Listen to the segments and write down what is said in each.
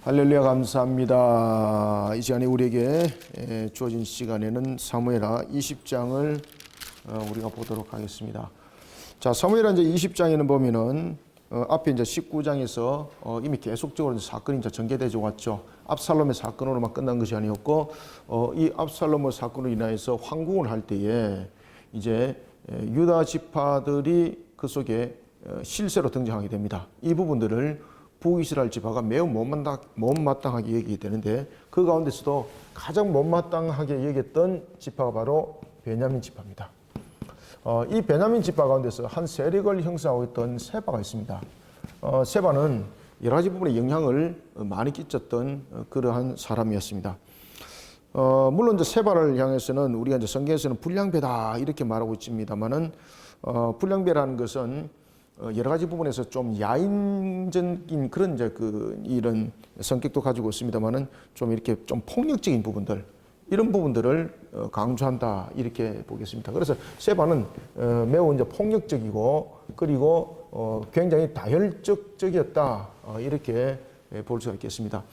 할렐루야, 감사합니다. 이 시간에 우리에게 주어진 시간에는 사무엘하 20장을 우리가 보도록 하겠습니다. 자, 사무엘하 이제 20장에는 보면은 앞에 이제 19장에서 이미 계속적으로 사건이 이제 전개되어 왔죠. 압살롬의 사건으로만 끝난 것이 아니었고, 이 압살롬의 사건으로 인하여서 황궁을 할 때에 이제 유다 지파들이 그 속에 실세로 등장하게 됩니다. 이 부분들을 북이스라엘 지파가 매우 못마땅하게 여기게 되는데, 그 가운데서도 가장 못마땅하게 여겼던 지파가 바로 베냐민 지파입니다. 이 베냐민 지파 가운데서 한 세력을 형성하고 있던 세바가 있습니다. 세바는 여러 가지 부분에 영향을 많이 끼쳤던 그러한 사람이었습니다. 물론 이제 세바를 향해서는 우리가 이제 성경에서는 불량배다 이렇게 말하고 있습니다만은 불량배라는 것은 여러 가지 부분에서 좀 야인적인 그런 이제 이런 성격도 가지고 있습니다만은 좀 이렇게 좀 폭력적인 부분들, 이런 부분들을 강조한다 이렇게 보겠습니다. 그래서 세바는 매우 이제 폭력적이고, 그리고 굉장히 다혈적이었다 이렇게 볼 수가 있겠습니다.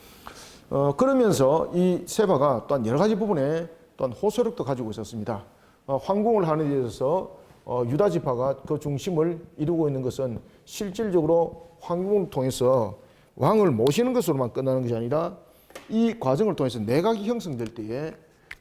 그러면서 이 세바가 또한 여러 가지 부분에 또한 호소력도 가지고 있었습니다. 황궁을 하는 데 있어서 유다 지파가 그 중심을 이루고 있는 것은 실질적으로 황궁을 통해서 왕을 모시는 것으로만 끝나는 것이 아니라, 이 과정을 통해서 내각이 형성될 때에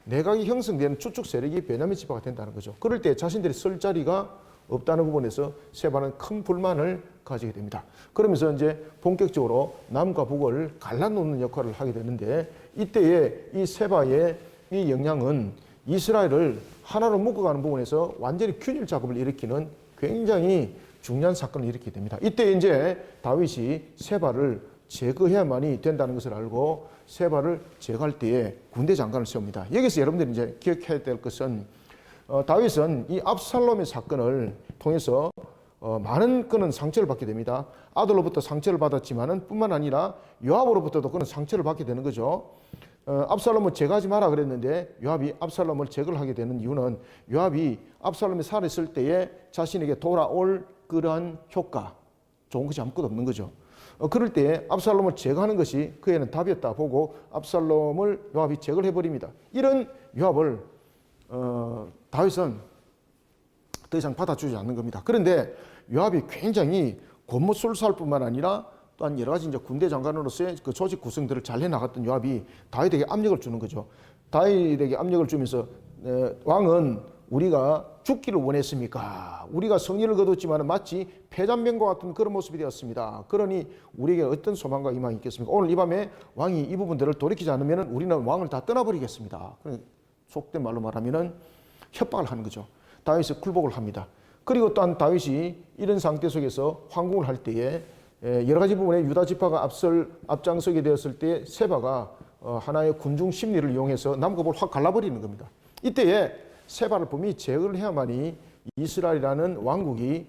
내각이 형성되는 주축 세력이 베냐민 지파가 된다는 거죠. 그럴 때 자신들이 설 자리가 없다는 부분에서 세바는 큰 불만을 가지게 됩니다. 그러면서 이제 본격적으로 남과 북을 갈라놓는 역할을 하게 되는데, 이때에 이 세바의 이 영향은 이스라엘을 하나로 묶어가는 부분에서 완전히 균열 작업을 일으키는 굉장히 중요한 사건을 일으키게 됩니다. 이때 이제 다윗이 세바를 제거해야만이 된다는 것을 알고 세바를 제거할 때에 군대 장관을 세웁니다. 여기서 여러분들이 이제 기억해야 될 것은, 다윗은 이 압살롬의 사건을 통해서 많은 그는 상처를 받게 됩니다. 아들로부터 상처를 받았지만은 뿐만 아니라 요압으로부터도 그는 상처를 받게 되는 거죠. 압살롬을 제거하지 마라 그랬는데 요압이 압살롬을 제거를 하게 되는 이유는, 요압이 압살롬이 살아있을 때에 자신에게 돌아올 그러한 효과, 좋은 것이 아무것도 없는 거죠. 그럴 때에 압살롬을 제거하는 것이 그에는 답이었다 보고 압살롬을 요압이 제거를 해버립니다. 이런 요압을 다윗은 더 이상 받아주지 않는 겁니다. 그런데 요압이 굉장히 권모술사할 뿐만 아니라 또한 여러 가지 이제 군대 장관으로서의 그 조직 구성들을 잘 해나갔던 요압이 다윗에게 압력을 주는 거죠. 다윗에게 압력을 주면서 왕은 우리가 죽기를 원했습니까? 우리가 성리를 거뒀지만 마치 패잔병과 같은 그런 모습이 되었습니다. 그러니 우리에게 어떤 소망과 희망이 있겠습니까? 오늘 이 밤에 왕이 이 부분들을 돌이키지 않으면 우리는 왕을 다 떠나버리겠습니다. 속된 말로 말하면 협박을 하는 거죠. 다윗이 굴복을 합니다. 그리고 또한 다윗이 이런 상태 속에서 황궁을 할 때에 여러 가지 부분에 유다 지파가 앞장서게 되었을 때 세바가 하나의 군중 심리를 이용해서 남과 북을 확 갈라버리는 겁니다. 이때에 세바를 분명히 제거를 해야만이 이스라엘이라는 왕국이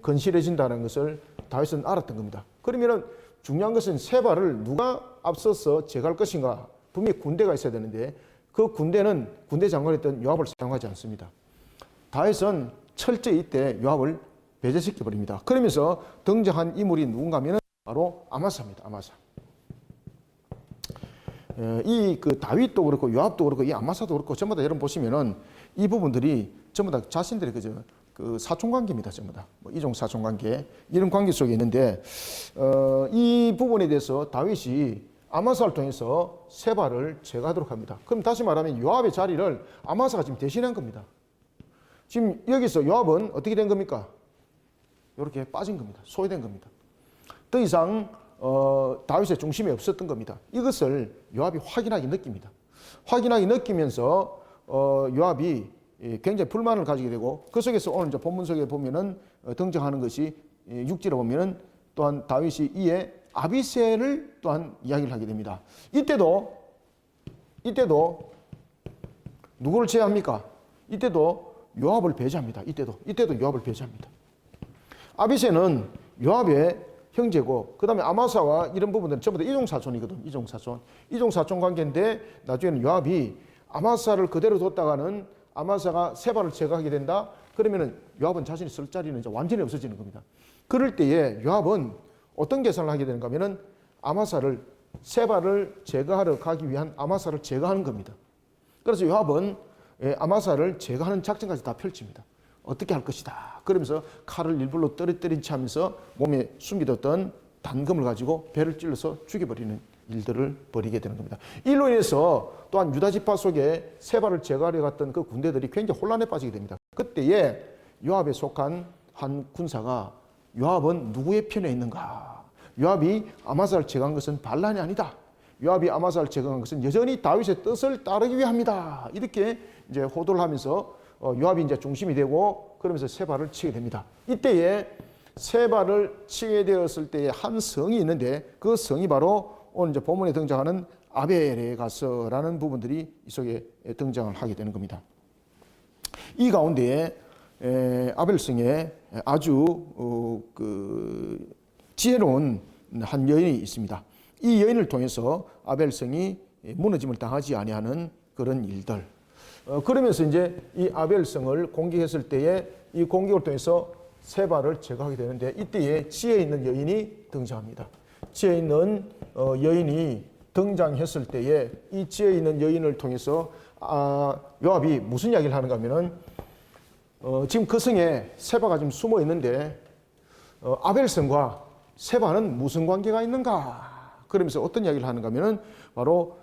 건실해진다는 것을 다윗은 알았던 겁니다. 그러면 중요한 것은 세바를 누가 앞서서 제거할 것인가. 분명히 군대가 있어야 되는데 그 군대는 군대 장관이었던 요압을 사용하지 않습니다. 다윗은 철저히 이때 요압을 배제시켜 버립니다. 그러면서 등장한 인물이 누군가 하면 바로 아마사입니다. 아마사. 이 다윗도 그렇고 요압도 그렇고 이 아마사도 그렇고 전부 다 여러분 보시면은 이 부분들이 전부 다 자신들의 그 사촌 관계입니다. 전부 다 뭐 이종 사촌 관계, 이런 관계 속에 있는데, 이 부분에 대해서 다윗이 아마사를 통해서 세바를 제거하도록 합니다. 그럼 다시 말하면 요압의 자리를 아마사가 지금 대신한 겁니다. 지금 여기서 요압은 어떻게 된 겁니까? 이렇게 빠진 겁니다. 소외된 겁니다. 더 이상 다윗의 중심이 없었던 겁니다. 이것을 요압이 확인하게 느낍니다. 확인하게 느끼면서 요압이 굉장히 불만을 가지게 되고, 그 속에서 오늘 이제 본문 속에 보면은 등장하는 것이 6절에 보면은 또한 다윗이 이에 아비새를 또한 이야기를 하게 됩니다. 이때도 누구를 제외합니까? 이때도 요압을 배제합니다. 이때도 요압을 배제합니다. 아비새는 요압의 형제고, 그 다음에 아마사와 이런 부분들은 전부 다 이종사촌이거든. 이종사촌 관계인데, 나중에는 요압이 아마사를 그대로 뒀다가는 아마사가 세바를 제거하게 된다. 그러면은 요압은 자신이 쓸 자리는 이제 완전히 없어지는 겁니다. 그럴 때에 요압은 어떤 계산을 하게 되는가 하면은 아마사를 세바를 제거하러 가기 위한 아마사를 제거하는 겁니다. 그래서 요압은 아마사를 제거하는 작전까지 다 펼칩니다. 어떻게 할 것이다. 그러면서 칼을 일부러 떨어뜨린 채 하면서 몸에 숨겨뒀던 단검을 가지고 배를 찔러서 죽여버리는 일들을 벌이게 되는 겁니다. 이로 인해서 또한 유다 지파 속에 세바를 제거하려 갔던 그 군대들이 굉장히 혼란에 빠지게 됩니다. 그때에 요압에 속한 한 군사가 요압은 누구의 편에 있는가? 요압이 아마사를 제거한 것은 반란이 아니다. 요압이 아마사를 제거한 것은 여전히 다윗의 뜻을 따르기 위함이다. 이렇게 이제 호도를 하면서 요압이 이제 중심이 되고 그러면서 세바를 치게 됩니다. 이때에 세바를 치게 되었을 때에 한 성이 있는데 그 성이 바로 오늘 이제 본문에 등장하는 아벨에 가서라는 부분들이 이 속에 등장을 하게 되는 겁니다. 이 가운데에 아벨성에 아주 그 지혜로운 한 여인이 있습니다. 이 여인을 통해서 아벨성이 무너짐을 당하지 아니하는 그런 일들. 그러면서 이제 이 아벨성을 공격했을 때에 이 공격을 통해서 세바를 제거하게 되는데 이때에 지혜 있는 여인이 등장합니다. 지혜 있는 여인이 등장했을 때에 이 지혜 있는 여인을 통해서 요압이 무슨 이야기를 하는가 하면은 지금 그 성에 세바가 지금 숨어 있는데 아벨성과 세바는 무슨 관계가 있는가? 그러면서 어떤 이야기를 하는가 하면은 바로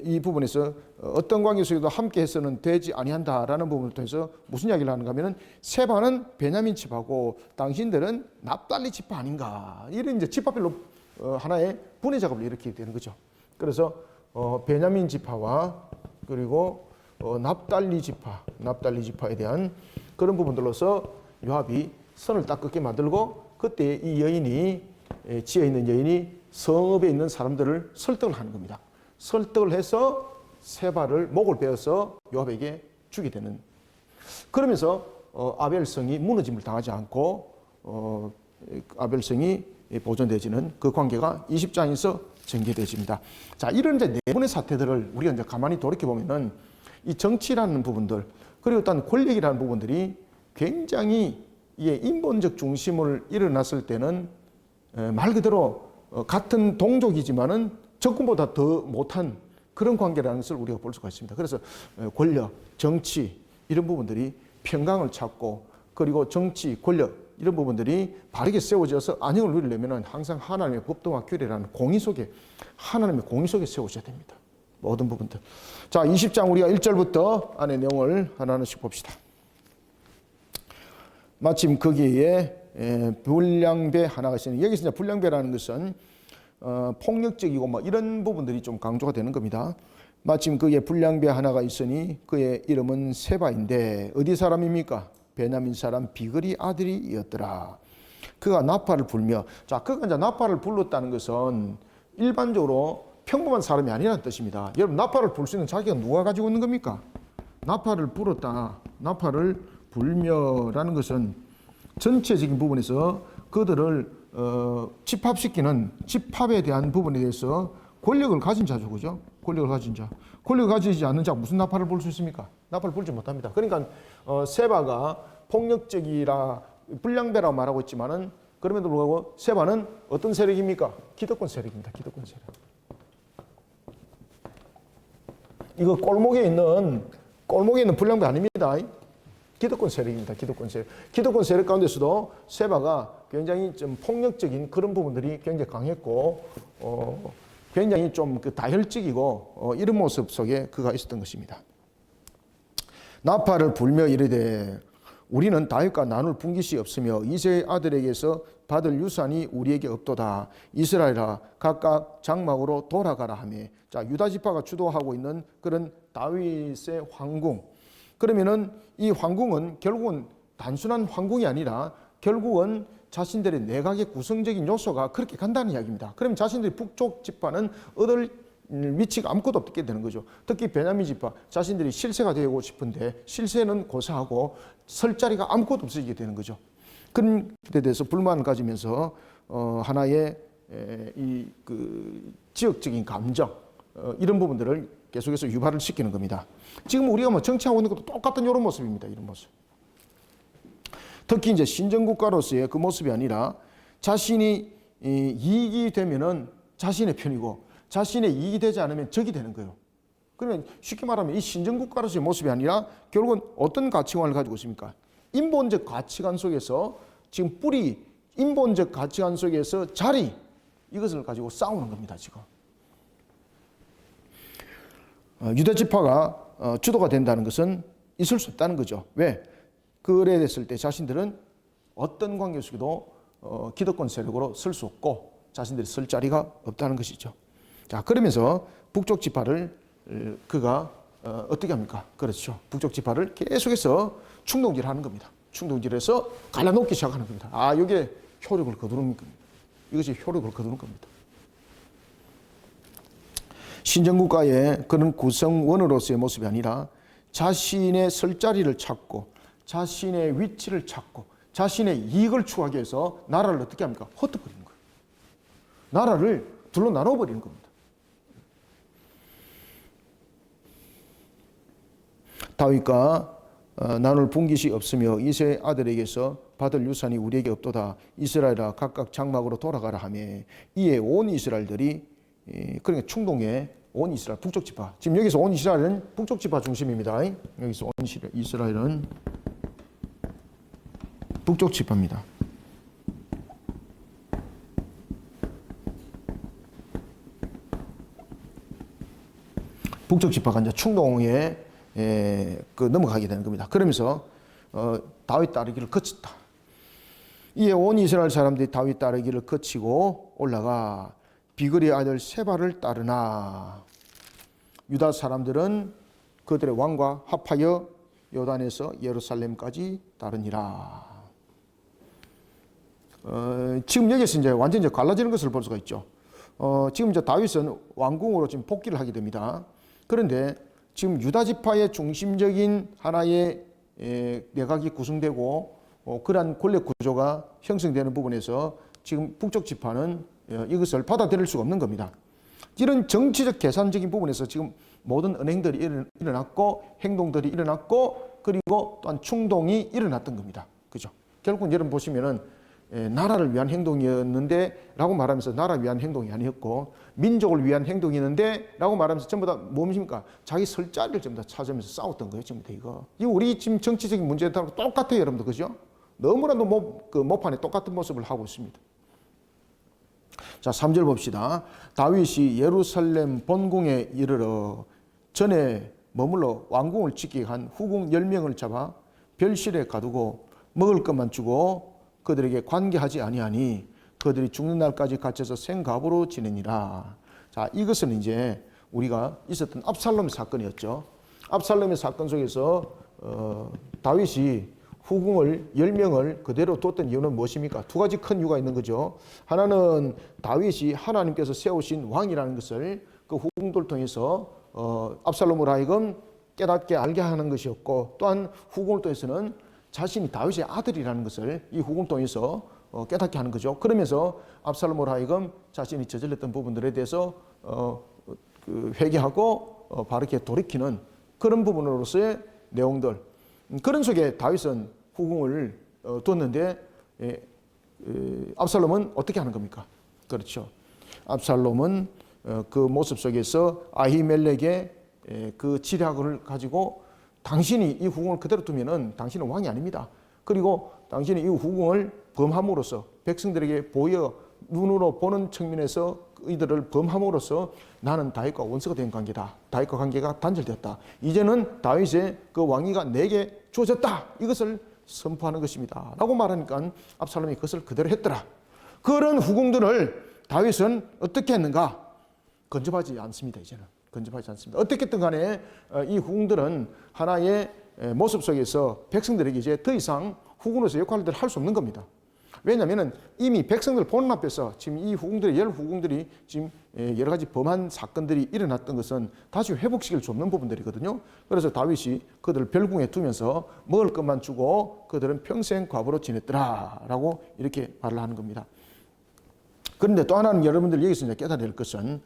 이 부분에서 어떤 관계 속에도 함께 해서는 되지 아니한다라는 부분을 통해서 무슨 이야기를 하는가 하면은 세바는 베냐민 지파고 당신들은 납달리 지파 아닌가? 이런 이제 지파별로 하나의 분해 작업을 일으키게 되는 거죠. 그래서 베냐민 지파와 그리고 납달리 지파에 대한 그런 부분들로서 요압이 선을 딱 긋게 만들고 그때 이 여인이 지혜 있는 여인이 성읍에 있는 사람들을 설득을 하는 겁니다. 설득을 해서 세바를 목을 베어서 요압에게 주게 되는. 그러면서 아벨성이 무너짐을 당하지 않고 아벨성이 보존되어지는 그 관계가 20장에서 전개되어집니다. 자, 이런 이제 네 번의 사태들을 우리가 이제 가만히 돌이켜 보면은 이 정치라는 부분들 그리고 또한 권력이라는 부분들이 굉장히 인본적 중심을 일어났을 때는 말 그대로 같은 동족이지만은 적군보다 더 못한 그런 관계라는 것을 우리가 볼 수가 있습니다. 그래서 권력, 정치 이런 부분들이 평강을 찾고 그리고 정치, 권력 이런 부분들이 바르게 세워져서 안녕을 누리려면 항상 하나님의 법도와 규례라는 공의 속에 하나님의 공의 속에 세워져야 됩니다. 모든 부분들. 자, 20장 우리가 1절부터 안의 내용을 하나씩 봅시다. 마침 거기에 불량배 하나가 있습니다. 여기서 이제 불량배라는 것은 폭력적이고 뭐 이런 부분들이 좀 강조가 되는 겁니다. 마침 그의 불량배 하나가 있으니 그의 이름은 세바인데 어디 사람입니까? 베냐민 사람 비그리 아들이었더라. 그가 나팔을 불며, 자, 그가 이제 나팔을 불렀다는 것은 일반적으로 평범한 사람이 아니라는 뜻입니다. 여러분, 나팔을 불 수 있는 자기가 누가 가지고 있는 겁니까? 나팔을 불었다, 나팔을 불며라는 것은 전체적인 부분에서 그들을 집합시키는 집합에 대한 부분에 대해서 권력을 가진 자죠, 그죠? 권력을 가진 자. 권력을 가지지 않는 자가 무슨 나팔을 불 수 있습니까? 나팔을 불지 못합니다. 그러니까 세바가 폭력적이라 불량배라고 말하고 있지만은 그럼에도 불구하고 세바는 어떤 세력입니까? 기득권 세력입니다. 기득권 세력. 이거 골목에 있는 불량배 아닙니다. 기득권 세력입니다. 기득권 세력. 기득권 세력 가운데서도 세바가 굉장히 좀 폭력적인 그런 부분들이 굉장히 강했고, 굉장히 좀 그 다혈적이고, 이런 모습 속에 그가 있었던 것입니다. 나팔을 불며 이르되 우리는 다윗과 나눌 분깃이 없으며 이새의 아들에게서 받을 유산이 우리에게 없도다. 이스라엘아 각각 장막으로 돌아가라 하며, 자, 유다 지파가 주도하고 있는 그런 다윗의 황궁. 그러면은 이 황궁은 결국은 단순한 황궁이 아니라 결국은 자신들의 내각의 구성적인 요소가 그렇게 간다는 이야기입니다. 그러면 자신들이 북쪽 지파는 얻을 위치가 아무것도 없게 되는 거죠. 특히 베냐민 지파, 자신들이 실세가 되고 싶은데 실세는 고사하고 설 자리가 아무것도 없어지게 되는 거죠. 그런 데 대해서 불만을 가지면서 하나의 그 지역적인 감정, 이런 부분들을 계속해서 유발을 시키는 겁니다. 지금 우리가 뭐 정치하고 있는 것도 똑같은 이런 모습입니다. 이런 모습. 특히 이제 신정국가로서의 그 모습이 아니라 자신이 이익이 되면은 자신의 편이고 자신의 이익이 되지 않으면 적이 되는 거예요. 그러면 쉽게 말하면 이 신정국가로서의 모습이 아니라 결국은 어떤 가치관을 가지고 있습니까? 인본적 가치관 속에서 지금 뿌리, 인본적 가치관 속에서 자리, 이것을 가지고 싸우는 겁니다, 지금. 유대지파가 주도가 된다는 것은 있을 수 없다는 거죠. 왜? 그래 됐을 때 자신들은 어떤 관계 속에도 기득권 세력으로 쓸 수 없고 자신들이 쓸 자리가 없다는 것이죠. 자, 그러면서 북쪽 지파를 그가 어떻게 합니까? 그렇죠. 북쪽 지파를 계속해서 충동질하는 겁니다. 충동질해서 갈라놓기 시작하는 겁니다. 아, 이게 효력을 거두는 겁니다. 이것이 효력을 거두는 겁니다. 신정국가의 그런 구성원으로서의 모습이 아니라 자신의 설 자리를 찾고 자신의 위치를 찾고 자신의 이익을 추구하기 위해서 나라를 어떻게 합니까? 흩어버리는 거예요. 나라를 둘로 나눠버리는 겁니다. 다윗과 나눌 분깃이 없으며 이새의 아들에게서 받을 유산이 우리에게 없도다. 이스라엘아 각각 장막으로 돌아가라 하며 이에 온 이스라엘들이 그러니까 충동에 온 이스라엘 북쪽 지파. 지금 여기서 온 이스라엘은 북쪽 지파 중심입니다. 여기서 온 이스라엘은 북쪽 지파입니다. 북쪽 지파가 이제 충동에 넘어가게 되는 겁니다. 그러면서 다윗 따르기를 거쳤다. 이에 온 이스라엘 사람들이 다윗 따르기를 거치고 올라가 비그리 아들 세바를 따르나 유다 사람들은 그들의 왕과 합하여 요단에서 예루살렘까지 따르니라. 지금 여기서 이제 완전히 갈라지는 것을 볼 수가 있죠. 지금 이제 다윗은 왕궁으로 지금 복귀를 하게 됩니다. 그런데 지금 유다 지파의 중심적인 하나의 내각이 구성되고 그러한 권력 구조가 형성되는 부분에서 지금 북쪽 지파는 이것을 받아들일 수가 없는 겁니다. 이런 정치적 계산적인 부분에서 지금 모든 언행들이 일어났고 행동들이 일어났고 그리고 또한 충동이 일어났던 겁니다. 그죠? 결국 여러분 보시면은 나라를 위한 행동이었는데 라고 말하면서 나라를 위한 행동이 아니었고 민족을 위한 행동이었는데 라고 말하면서 전부 다 뭡니까? 자기 설 자리를 전부 다 찾으면서 싸웠던 거예요. 전부 다 이거. 이 우리 지금 정치적인 문제하고 똑같아요. 여러분들. 그죠? 너무나도 모판에 똑같은 모습을 하고 있습니다. 자, 3절 봅시다. 다윗이 예루살렘 본궁에 이르러 전에 머물러 왕궁을 지키게 한 후궁 10명을 잡아 별실에 가두고 먹을 것만 주고 그들에게 관계하지 아니하니 그들이 죽는 날까지 갇혀서 생갑으로 지내니라. 자, 이것은 이제 우리가 있었던 압살롬의 사건이었죠. 압살롬의 사건 속에서 다윗이 후궁을 10명을 그대로 뒀던 이유는 무엇입니까? 두 가지 큰 이유가 있는 거죠. 하나는 다윗이 하나님께서 세우신 왕이라는 것을 그 후궁들 통해서 압살롬으로 하여금 깨닫게 알게 하는 것이었고, 또한 후궁을 통해서는 자신이 다윗의 아들이라는 것을 이 후궁을 통해서 깨닫게 하는 거죠. 그러면서 압살롬으로 하여금 자신이 저질렀던 부분들에 대해서 회개하고 바르게 돌이키는 그런 부분으로서의 내용들. 그런 속에 다윗은 후궁을 뒀는데 압살롬은 어떻게 하는 겁니까? 그렇죠. 압살롬은 그 모습 속에서 아히멜렉의 그 지략을 가지고 당신이 이 후궁을 그대로 두면은 당신은 왕이 아닙니다. 그리고 당신이 이 후궁을 범함으로써 백성들에게 보여 눈으로 보는 측면에서 이들을 범함으로써 나는 다윗과 원수가 된 관계다. 다윗과 관계가 단절되었다. 이제는 다윗의 그 왕위가 내게 주어졌다. 이것을 선포하는 것입니다. 라고 말하니까 압살롬이 그것을 그대로 했더라. 그런 후궁들을 다윗은 어떻게 했는가? 건접하지 않습니다. 이제는. 건접하지 않습니다. 어떻게든 간에 이 후궁들은 하나의 모습 속에서 백성들에게 이제 더 이상 후궁으로서 역할을 할 수 없는 겁니다. 왜냐하면 이미 백성들 보는 앞에서 지금 이 후궁들이 열 후궁들이 지금 여러 가지 범한 사건들이 일어났던 것은 다시 회복시킬 수 없는 부분들이거든요. 그래서 다윗이 그들을 별궁에 두면서 먹을 것만 주고 그들은 평생 과부로 지냈더라라고 이렇게 말을 하는 겁니다. 그런데 또 하나는 여러분들 여기서 이제 깨달아야 될 것은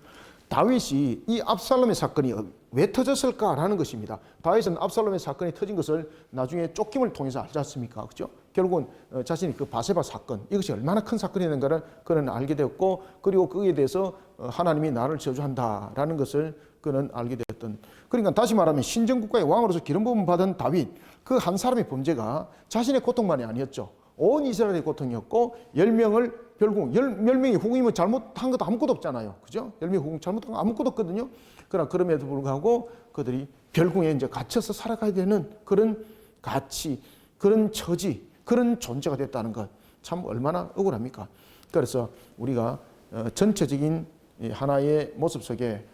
다윗이 이 압살롬의 사건이 왜 터졌을까라는 것입니다. 다윗은 압살롬의 사건이 터진 것을 나중에 쫓김을 통해서 알지 않습니까? 그렇죠? 결국은 자신이 그 바세바 사건, 이것이 얼마나 큰 사건이었는가를 그는 알게 되었고, 그리고 거기에 대해서 하나님이 나를 저주한다라는 것을 그는 알게 되었던. 그러니까 다시 말하면 신정국가의 왕으로서 기름 부음 받은 다윗, 그 한 사람의 범죄가 자신의 고통만이 아니었죠. 온 이스라엘의 고통이었고, 10명을 결국 10명이 후궁이면 잘못한 것도 아무것도 없잖아요. 그죠? 10명이 후궁 잘못한 거 아무것도 없거든요. 그러나 그럼에도 불구하고 그들이 별궁에 이제 갇혀서 살아가야 되는 그런 가치, 그런 처지, 그런 존재가 됐다는 것, 참 얼마나 억울합니까? 그래서 우리가 전체적인 하나의 모습 속에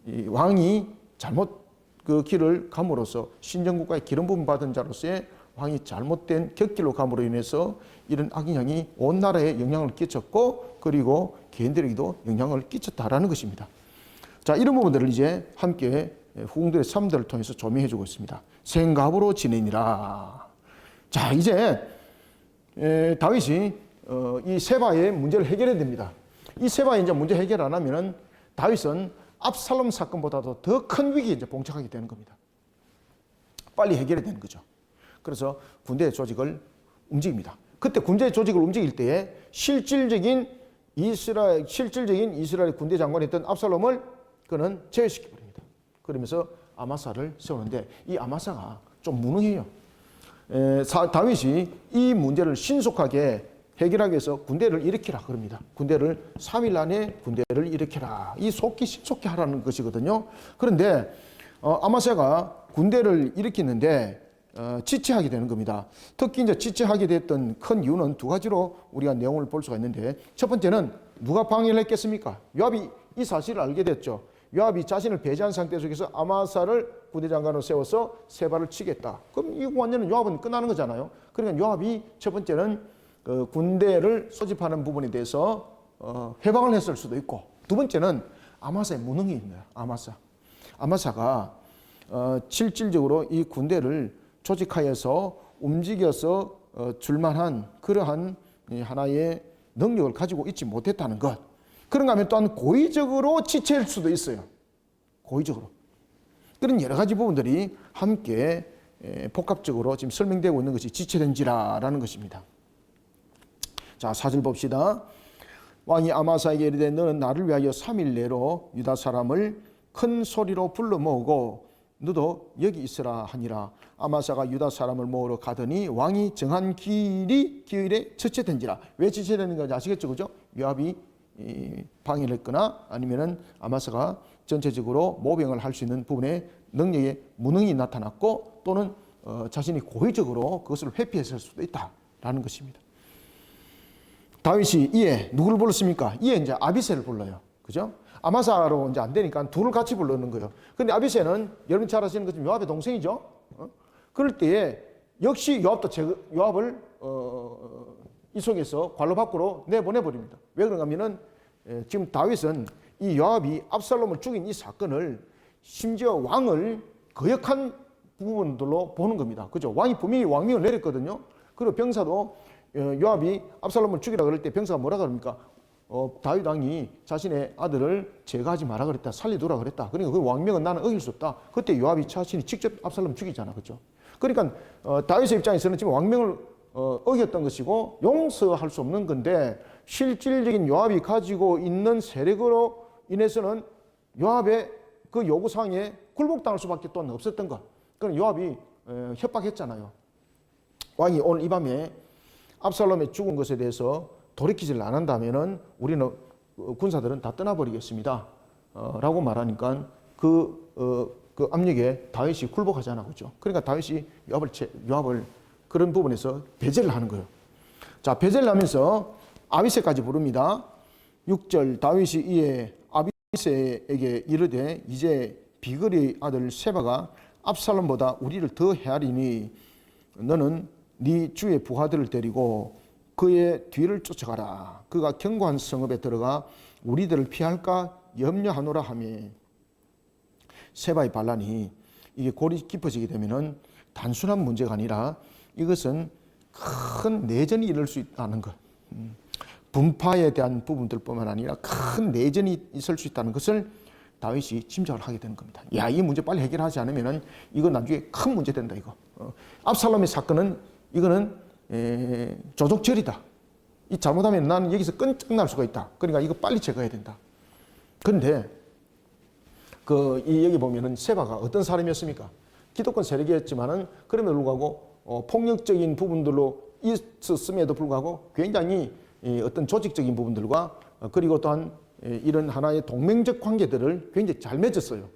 이 왕이 잘못 그 길을 감으로써 신정국가의 기름 부음 받은 자로서의 왕이 잘못된 곁길로 감으로 인해서 이런 악영향이 온 나라에 영향을 끼쳤고, 그리고 개인들에게도 영향을 끼쳤다라는 것입니다. 자, 이런 부분들을 이제 함께 후궁들의 삶들을 통해서 조명해 주고 있습니다. 생갑으로 지내니라. 자, 이제 다윗이 이 세바의 문제를 해결해야 됩니다. 이 세바의 이제 문제 해결 안 하면은 다윗은 압살롬 사건보다도 더 큰 위기에 이제 봉착하게 되는 겁니다. 빨리 해결해야 되는 거죠. 그래서 군대 조직을 움직입니다. 그때 군대 조직을 움직일 때에 실질적인 이스라엘 군대 장관이었던 압살롬을 그는 제외시켜 버립니다. 그러면서 아마사를 세우는데, 이 아마사가 좀 무능해요. 다윗이 이 문제를 신속하게 해결하기 위해서 군대를 일으키라 그럽니다. 군대를 3일 안에 군대를 일으키라. 이 속기 신속히 하라는 것이거든요. 그런데 아마사가 군대를 일으키는데 지체하게 되는 겁니다. 특히 이제 지체하게 됐던 큰 이유는 두 가지로 우리가 내용을 볼 수가 있는데, 첫 번째는 누가 방해를 했겠습니까? 요압이 이 사실을 알게 됐죠. 요압이 자신을 배제한 상태 속에서 아마사를 부대장관으로 세워서 세바를 치겠다. 그럼 이 완전히 요압은 끝나는 거잖아요. 그러니까 요압이 첫 번째는 군대를 소집하는 부분에 대해서 해방을 했을 수도 있고, 두 번째는 아마사의 무능이 있네요. 아마사가 실질적으로 이 군대를 조직하여서 움직여서 줄만한 그러한 하나의 능력을 가지고 있지 못했다는 것. 그런가 하면 또한 고의적으로 지체할 수도 있어요. 고의적으로. 그런 여러 가지 부분들이 함께 복합적으로 지금 설명되고 있는 것이 지체된지라라는 것입니다. 자, 4절 봅시다. 왕이 아마사에게 이르되 너는 나를 위하여 3일 내로 유다 사람을 큰 소리로 불러 모으고 너도 여기 있으라 하니라. 아마사가 유다 사람을 모으러 가더니 왕이 정한 기일에 지체된지라. 왜 지체되는 건지 아시겠죠? 그죠? 요압이 방해를 했거나 아니면은 아마사가 전체적으로 모병을 할 수 있는 부분에 능력에 무능이 나타났고, 또는 자신이 고의적으로 그것을 회피했을 수도 있다라는 것입니다. 다윗이 이에 누구를 불렀습니까? 이에 이제 아비새를 불러요. 그죠? 아마사로 이제 안 되니까 둘을 같이 부르는 거예요. 근데 아비새는 여러분 잘 아시는 것처럼 요압의 동생이죠. 그럴 때에 역시 요압을 이 속에서 관로 밖으로 내보내버립니다. 왜 그런가 하면은 지금 다윗은 이 요압이 압살롬을 죽인 이 사건을 심지어 왕을 거역한 부분들로 보는 겁니다. 그죠? 왕이 분명히 왕명을 내렸거든요. 그리고 병사도 요압이 압살롬을 죽이라 그럴 때 병사가 뭐라 그럽니까? 다윗 왕이 자신의 아들을 제거하지 마라 그랬다. 살려두라 그랬다. 그러니까 그 왕명은 나는 어길 수 없다. 그때 요압이 자신이 직접 압살롬 죽이잖아. 그죠? 그러니까 다윗의 입장에서는 지금 왕명을 어겼던 것이고 용서할 수 없는 건데, 실질적인 요압이 가지고 있는 세력으로 인해서는 요압의 그 요구사항에 굴복당할 수밖에 또 없었던 것. 그럼 요압이 협박했잖아요. 왕이 오늘 이 밤에 압살롬의 죽은 것에 대해서 돌이키질 안 한다면은 우리는 군사들은 다 떠나버리겠습니다. 라고 말하니까 그 압력에 다윗이 굴복하잖아. 그죠? 그러니까 다윗이 요압을 그런 부분에서 배제를 하는 거예요. 자, 배제를 하면서 아비새까지 부릅니다. 6절 다윗이 이에 아비새에게 이르되 이제 비글의 아들 세바가 압살롬보다 우리를 더 헤아리니 너는 네 주의 부하들을 데리고 그의 뒤를 쫓아가라. 그가 견고한 성읍에 들어가 우리들을 피할까 염려하노라 하며, 세바의 반란이 이게 골이 깊어지게 되면은 단순한 문제가 아니라 이것은 큰 내전이 일어날 수 있다는 것. 분파에 대한 부분들뿐만 아니라 큰 내전이 있을 수 있다는 것을 다윗이 짐작을 하게 되는 겁니다. 야, 이 문제 빨리 해결하지 않으면은 이거 나중에 큰 문제 된다 이거. 압살롬의 사건은 이거는 조족절이다. 이 잘못하면 나는 여기서 끝장날 수가 있다. 그러니까 이거 빨리 제거해야 된다. 그런데 여기 보면은 세바가 어떤 사람이었습니까? 기독권 세력이었지만은 그럼에도 불구하고 폭력적인 부분들로 있었음에도 불구하고 굉장히 어떤 조직적인 부분들과 그리고 또한 이런 하나의 동맹적 관계들을 굉장히 잘 맺었어요.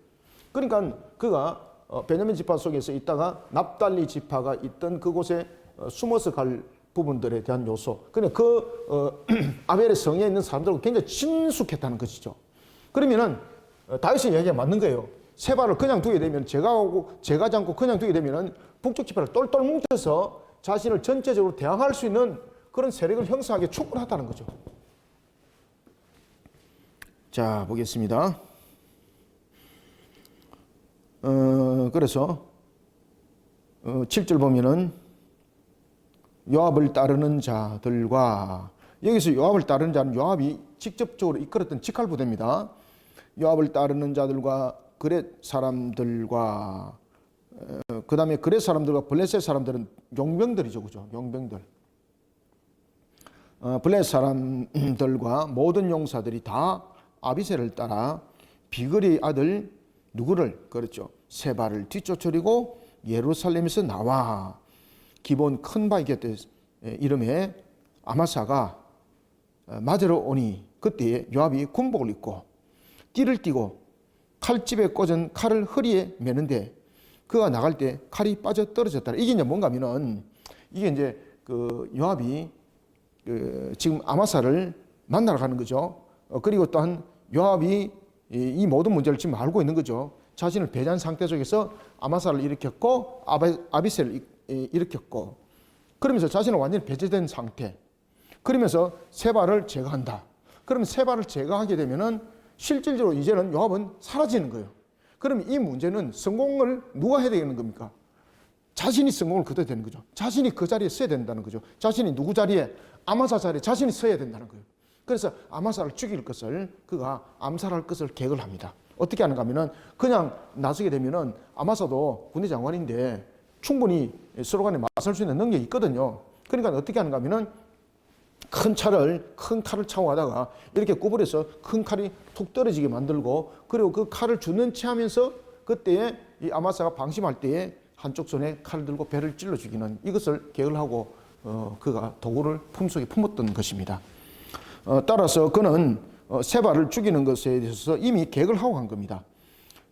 그러니까 그가 베냐민 지파 속에서 있다가 납달리 지파가 있던 그곳에 숨어서 갈 부분들에 대한 요소. 그러니까 아벨의 성에 있는 사람들하고 굉장히 친숙했다는 것이죠. 그러면은 다윗의 이야기가 맞는 거예요. 세바를 그냥 두게 되면 제가지 않고 그냥 두게 되면은 북쪽 지파를 똘똘 뭉쳐서 자신을 전체적으로 대항할 수 있는 그런 세력을 형성하기 충분하다는 거죠. 자, 보겠습니다. 그래서 7절 보면은 요압을 따르는 자들과, 여기서 요압을 따르는 자는 요압이 직접적으로 이끌었던 직할부대입니다. 요압을 따르는 자들과 그렛 사람들과 그 다음에 그렛 사람들과 블레셋 사람들은 용병들이죠. 그죠? 용병들. 블레셋 사람들과 모든 용사들이 다 아비셀을 따라 비그리 아들 누구를, 그렇죠, 세바를 뒤쫓으리고 예루살렘에서 나와 기본 큰 바위 곁에 이름에 아마사가 맞으러 오니 그때에 요압이 군복을 입고 띠를 띠고 칼집에 꽂은 칼을 허리에 매는데 그가 나갈 때 칼이 빠져 떨어졌다. 이게 이제 뭔가 하면은 이게 이제 요압이 지금 아마사를 만나러 가는 거죠. 그리고 또한 요압이 이 모든 문제를 지금 알고 있는 거죠. 자신을 배제한 상태 속에서 아마사를 일으켰고 아비셀을 일으켰고, 그러면서 자신은 완전히 배제된 상태. 그러면서 세바를 제거한다. 그러면 세바를 제거하게 되면은 실질적으로 이제는 요압은 사라지는 거예요. 그러면 이 문제는 성공을 누가 해야 되는 겁니까? 자신이 성공을 거둬야 되는 거죠. 자신이 그 자리에 서야 된다는 거죠. 자신이 누구 자리에? 아마사 자리에 자신이 서야 된다는 거예요. 그래서 아마사를 죽일 것을, 그가 암살할 것을 계획을 합니다. 어떻게 하는가 하면은 그냥 나서게 되면은 아마사도 군대 장관인데 충분히 서로 간에 맞설 수 있는 능력이 있거든요. 그러니까 어떻게 하는가 하면은 큰 칼을 차고하다가 이렇게 구부려서 큰 칼이 툭 떨어지게 만들고, 그리고 그 칼을 주는 체 하면서 그때에 이 아마사가 방심할 때에 한쪽 손에 칼을 들고 배를 찔러 죽이는, 이것을 계획을 하고 그가 도구를 품속에 품었던 것입니다. 따라서 그는 세바를 죽이는 것에 대해서 이미 계획을 하고 간 겁니다.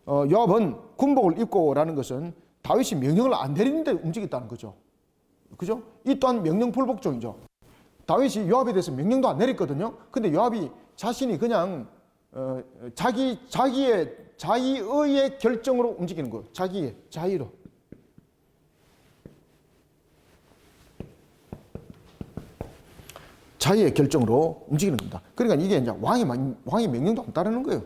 요압은 군복을 입고라는 것은 다윗이 명령을 안 내리는데 움직였다는 거죠. 그죠? 이 또한 명령 불복종이죠. 다윗이 요압에 대해서 명령도 안 내렸거든요. 근데 요압이 자신이 그냥 자의의 결정으로 움직이는 거예요. 자의로. 자의의 결정으로 움직이는 겁니다. 그러니까 이게 이제 왕의 명령도 안 따르는 거예요.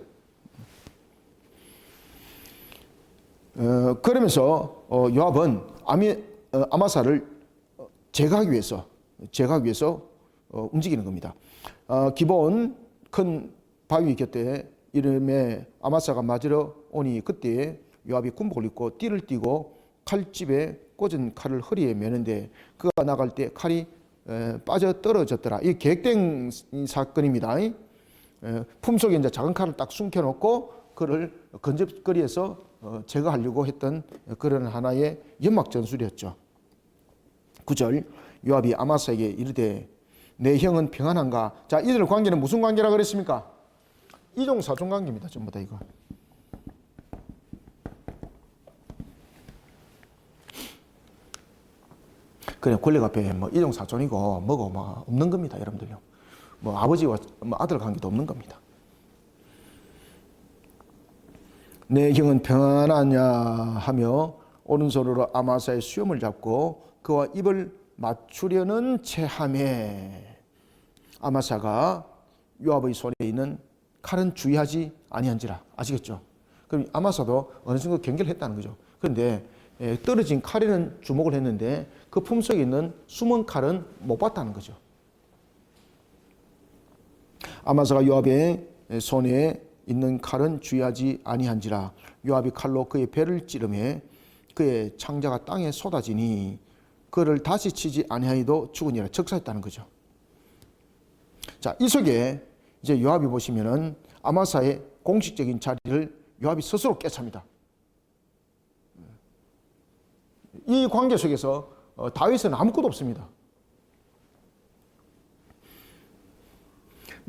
그러면서 요압은 아마사를 제거하기 위해서 움직이는 겁니다. 기본 큰 바위 곁에 이름에 아마사가 맞으러 오니 그때 요압이 군복을 입고 띠를 띠고 칼집에 꽂은 칼을 허리에 매는데 그가 나갈 때 칼이 빠져 떨어졌더라. 이 계획된 사건입니다. 품속에 이제 작은 칼을 딱 숨겨놓고 그를 건접거리에서 제거하려고 했던 그런 하나의 연막 전술이었죠. 9절 요압이 아마사에게 이르되 내 형은 평안한가? 자, 이들 관계는 무슨 관계라 그랬습니까? 이종사종 관계입니다. 전부 다 이거. 그냥 권력 앞에 뭐 이종사종이고 뭐고 뭐 없는 겁니다, 여러분들요. 뭐 아버지와 뭐 아들 관계도 없는 겁니다. 내 형은 평안하냐 하며 오른손으로 아마사의 수염을 잡고 그와 입을 맞추려는 체함에 아마사가 요압의 손에 있는 칼은 주의하지 아니한지라. 아시겠죠? 그럼 아마사도 어느 정도 경계를 했다는 거죠. 그런데 떨어진 칼에는 주목을 했는데 그 품속에 있는 숨은 칼은 못 봤다는 거죠. 아마사가 요압의 손에 있는 칼은 주의하지 아니한지라. 요압이 칼로 그의 배를 찌르매 그의 창자가 땅에 쏟아지니 그를 다시 치지 아니하여도 죽으니라. 적사했다는 거죠. 자, 이 속에 이제 요압이 보시면은 아마사의 공식적인 자리를 요압이 스스로 깨찹니다. 이 관계 속에서 다윗은 아무것도 없습니다.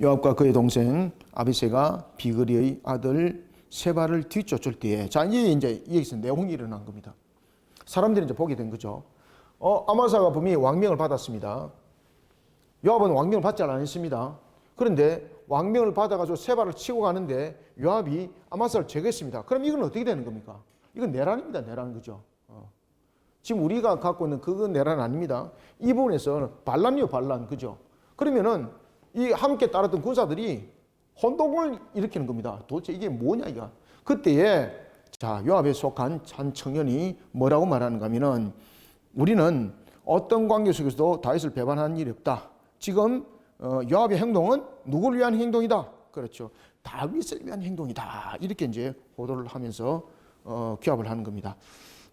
요압과 그의 동생 아비새가 비그리의 아들 세바를 뒤쫓을 때에, 자, 이제 여기서 내용이 일어난 겁니다. 사람들이 이제 보게 된 거죠. 아마사가 분명히 왕명을 받았습니다. 요압은 왕명을 받지 않았습니다. 그런데 왕명을 받아가지고 세바를 치고 가는데 요압이 아마사를 제거했습니다. 그럼 이건 어떻게 되는 겁니까? 이건 내란입니다. 내란 거죠. 지금 우리가 갖고 있는 그건 내란 아닙니다. 이 부분에서는 반란이요, 반란. 그죠? 그러면은 이 함께 따랐던 군사들이 혼동을 일으키는 겁니다. 도대체 이게 뭐냐, 이거. 그때에, 자, 요압에 속한 한 청년이 뭐라고 말하는가 하면은, 우리는 어떤 관계 속에서도 다윗을 배반하는 일이 없다. 지금 요압의 행동은 누구를 위한 행동이다. 그렇죠. 다윗을 위한 행동이다. 이렇게 이제 보도를 하면서 규합을 하는 겁니다.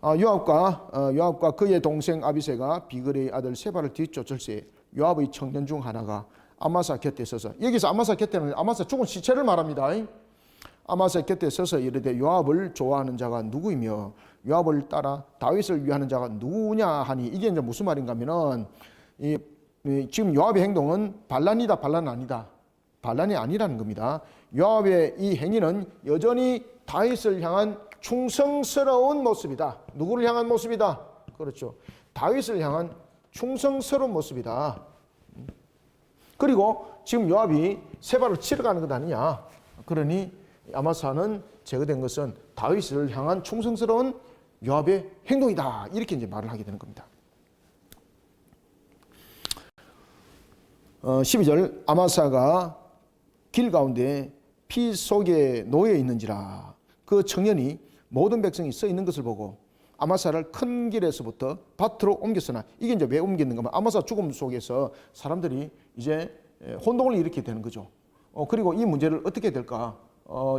요압과 그의 동생 아비새가 비그리의 아들 세바를 뒤쫓을 때 요압의 청년 중 하나가 아마사 곁에 서서, 여기서 아마사 곁에는 아마사 죽은 시체를 말합니다. 아마사 곁에 서서 이르되 요압을 좋아하는 자가 누구이며 요압을 따라 다윗을 위하는 자가 누구냐 하니, 이게 이제 무슨 말인가 하면은 지금 요압의 행동은 반란이다, 반란 아니다. 반란이 아니라는 겁니다. 요압의 이 행위는 여전히 다윗을 향한 충성스러운 모습이다. 누구를 향한 모습이다? 그렇죠. 다윗을 향한 충성스러운 모습이다. 그리고 지금 요압이 세바를 치러 가는 것 아니냐. 그러니 아마사는 제거된 것은 다윗을 향한 충성스러운 요압의 행동이다. 이렇게 이제 말을 하게 되는 겁니다. 12절, 아마사가 길 가운데 피 속에 놓여 있는지라. 그 청년이 모든 백성이 써 있는 것을 보고 아마사를 큰 길에서부터 밭으로 옮겼으나, 이게 이제 왜 옮겼는가 하면 아마사 죽음 속에서 사람들이 이제 혼동을 일으키게 되는 거죠. 그리고 이 문제를 어떻게 될까?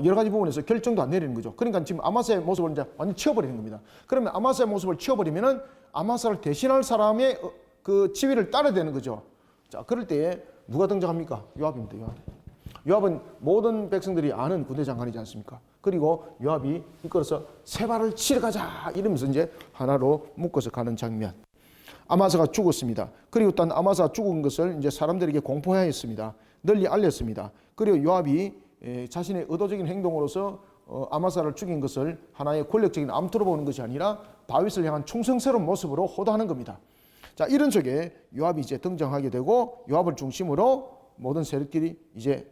여러 가지 부분에서 결정도 안 내리는 거죠. 그러니까 지금 아마사의 모습을 이제 완전히 치워버리는 겁니다. 그러면 아마사의 모습을 치워버리면은 아마사를 대신할 사람의 그 지위를 따라야 되는 거죠. 자, 그럴 때에 누가 등장합니까? 요압입니다. 요압은 모든 백성들이 아는 군대 장관이지 않습니까? 그리고 요압이 이끌어서 세바를 치러 가자 이러면서 이제 하나로 묶어서 가는 장면. 아마사가 죽었습니다. 그리고 또 아마사 죽은 것을 이제 사람들에게 공포하였습니다. 널리 알렸습니다. 그리고 요압이 자신의 의도적인 행동으로서 아마사를 죽인 것을 하나의 권력적인 암투로 보는 것이 아니라 다윗을 향한 충성스러운 모습으로 호도하는 겁니다. 자, 이런 속에 요압이 이제 등장하게 되고 요압을 중심으로 모든 세력들이 이제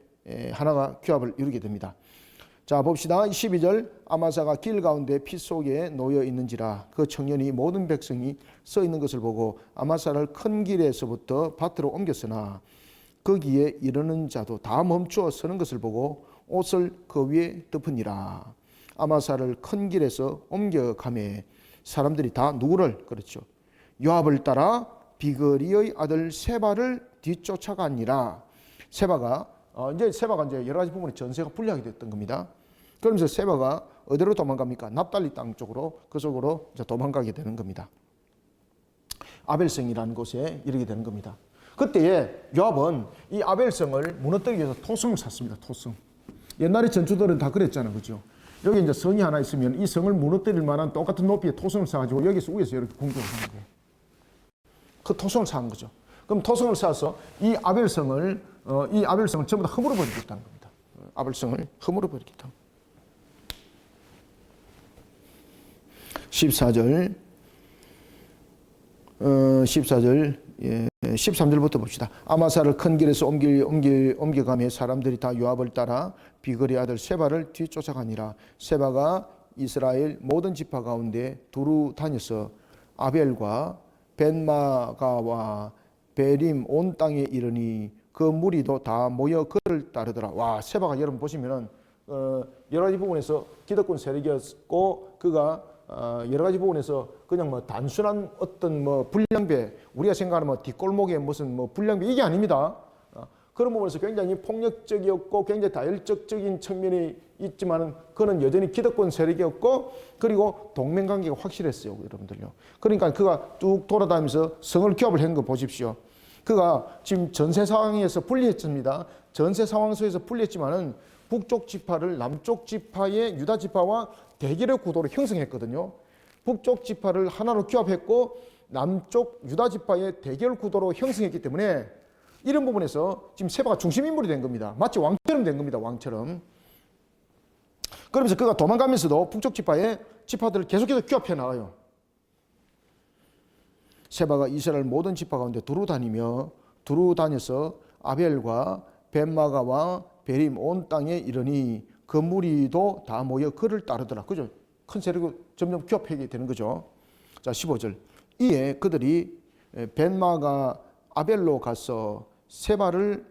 하나가 규합을 이루게 됩니다. 자, 봅시다. 12절, 아마사가 길 가운데 피 속에 놓여 있는지라. 그 청년이 모든 백성이 서 있는 것을 보고 아마사를 큰 길에서부터 밭으로 옮겼으나 거기에 이르는 자도 다 멈추어 서는 것을 보고 옷을 그 위에 덮으니라. 아마사를 큰 길에서 옮겨가매 사람들이 다 누구를, 그렇죠, 요압을 따라 비그리의 아들 세바를 뒤쫓아가니라. 세바가 이제 여러 가지 부분에 전세가 불리하게 됐던 겁니다. 그러면서 세바가 어디로 도망갑니까? 납달리 땅 쪽으로, 그 쪽으로 이제 도망가게 되는 겁니다. 아벨성이라는 곳에 이르게 되는 겁니다. 그때에 요압은 이 아벨성을 무너뜨리기 위해서 토성을 샀습니다. 토성. 옛날에 전투들은 다 그랬잖아요, 그죠? 여기 이제 성이 하나 있으면 이 성을 무너뜨릴 만한 똑같은 높이의 토성을 사가지고 여기서 위에서 이렇게 공격을 하는 거예요. 그 토성을 산 거죠. 그럼 토성을 사서 이 아벨성을 전부 다 허물어 버리겠다는 겁니다. 아벨성을 허물어 버리겠다. 14절 13절부터 봅시다. 아마사를 큰 길에서 옮겨가며 사람들이 다 요압을 따라 비그리 아들 세바를 뒤쫓아가니라. 세바가 이스라엘 모든 지파 가운데 두루 다녀서 아벨과 벤마가와 베림 온 땅에 이르니 그 무리도 다 모여 그를 따르더라. 와, 세바가 여러분 보시면은 여러 가지 부분에서 기득권 세력이었고, 그가 여러 가지 부분에서 그냥 뭐 단순한 어떤 뭐 불량배, 우리가 생각하는 뭐 뒷골목의 무슨 뭐 불량배, 이게 아닙니다. 그런 부분에서 굉장히 폭력적이었고 굉장히 다혈적인 측면이 있지만 그는 여전히 기득권 세력이었고 그리고 동맹관계가 확실했어요. 여러분들요. 그러니까 그가 쭉 돌아다니면서 성을 기업을 한 거 보십시오. 그가 지금 전세 상황에서 분리했습니다. 전세 상황 속에서 분리했지만은 북쪽 지파를 남쪽 지파의 유다 지파와 대결의 구도로 형성했거든요. 북쪽 지파를 하나로 규합했고 남쪽 유다 지파의 대결 구도로 형성했기 때문에 이런 부분에서 지금 세바가 중심 인물이 된 겁니다. 마치 왕처럼 된 겁니다. 왕처럼. 그러면서 그가 도망가면서도 북쪽 지파의 지파들을 계속해서 규합해 나가요. 세바가 이스라엘 모든 지파 가운데 두루 다녀서 아벨과 벳마가와 베림 온 땅에 이르니 그 무리도 다 모여 그를 따르더라. 그죠? 큰 세력을 점점 규합하게 되는 거죠. 자, 15절. 이에 그들이 벳마가 아벨로 가서 세바를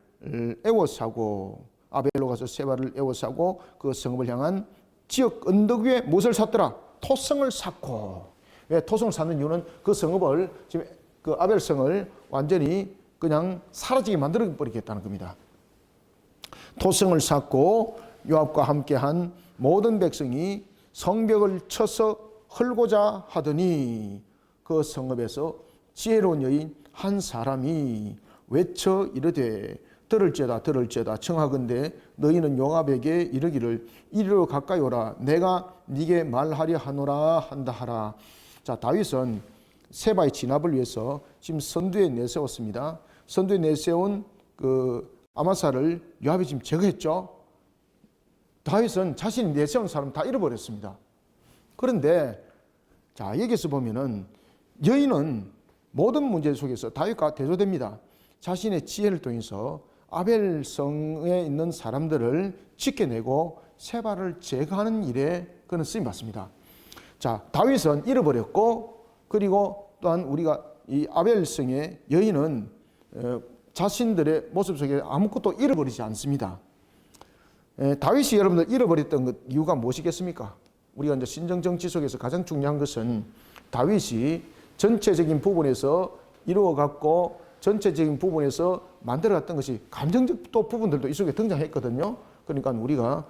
애워싸고 아벨로 가서 세바를 애워싸고 그 성읍을 향한 지역 언덕 위에 무엇을 샀더라? 토성을 샀고. 왜 토성을 샀는 이유는 그 성읍을 지금 그 아벨성을 완전히 그냥 사라지게 만들어 버리겠다는 겁니다. 토성을 샀고 요압과 함께한 모든 백성이 성벽을 쳐서 헐고자 하더니 그 성읍에서 지혜로운 여인 한 사람이 외쳐 이르되 들을지어다 청하건대 너희는 요압에게 이르기를 이리로 가까이 오라 내가 네게 말하려 하노라 한다 하라. 자, 다윗은 세바의 진압을 위해서 지금 선두에 내세웠습니다. 선두에 내세운 그 아마사를 요압이 지금 제거했죠. 다윗은 자신이 내세운 사람 다 잃어버렸습니다. 그런데 자, 여기서 보면은 여인은 모든 문제 속에서 다윗과 대조됩니다. 자신의 지혜를 통해서 아벨성에 있는 사람들을 지켜내고 세바를 제거하는 일에 그는 쓰임 받습니다. 자, 다윗은 잃어버렸고 그리고 또한 우리가 이 아벨성의 여인은 자신들의 모습 속에 아무것도 잃어버리지 않습니다. 다윗이 여러분들 잃어버렸던 것 이유가 무엇이겠습니까? 우리가 이제 신정 정치 속에서 가장 중요한 것은 다윗이 전체적인 부분에서 이루어갔고 전체적인 부분에서 만들어갔던 것이 감정적 또 부분들도 이 속에 등장했거든요. 그러니까 우리가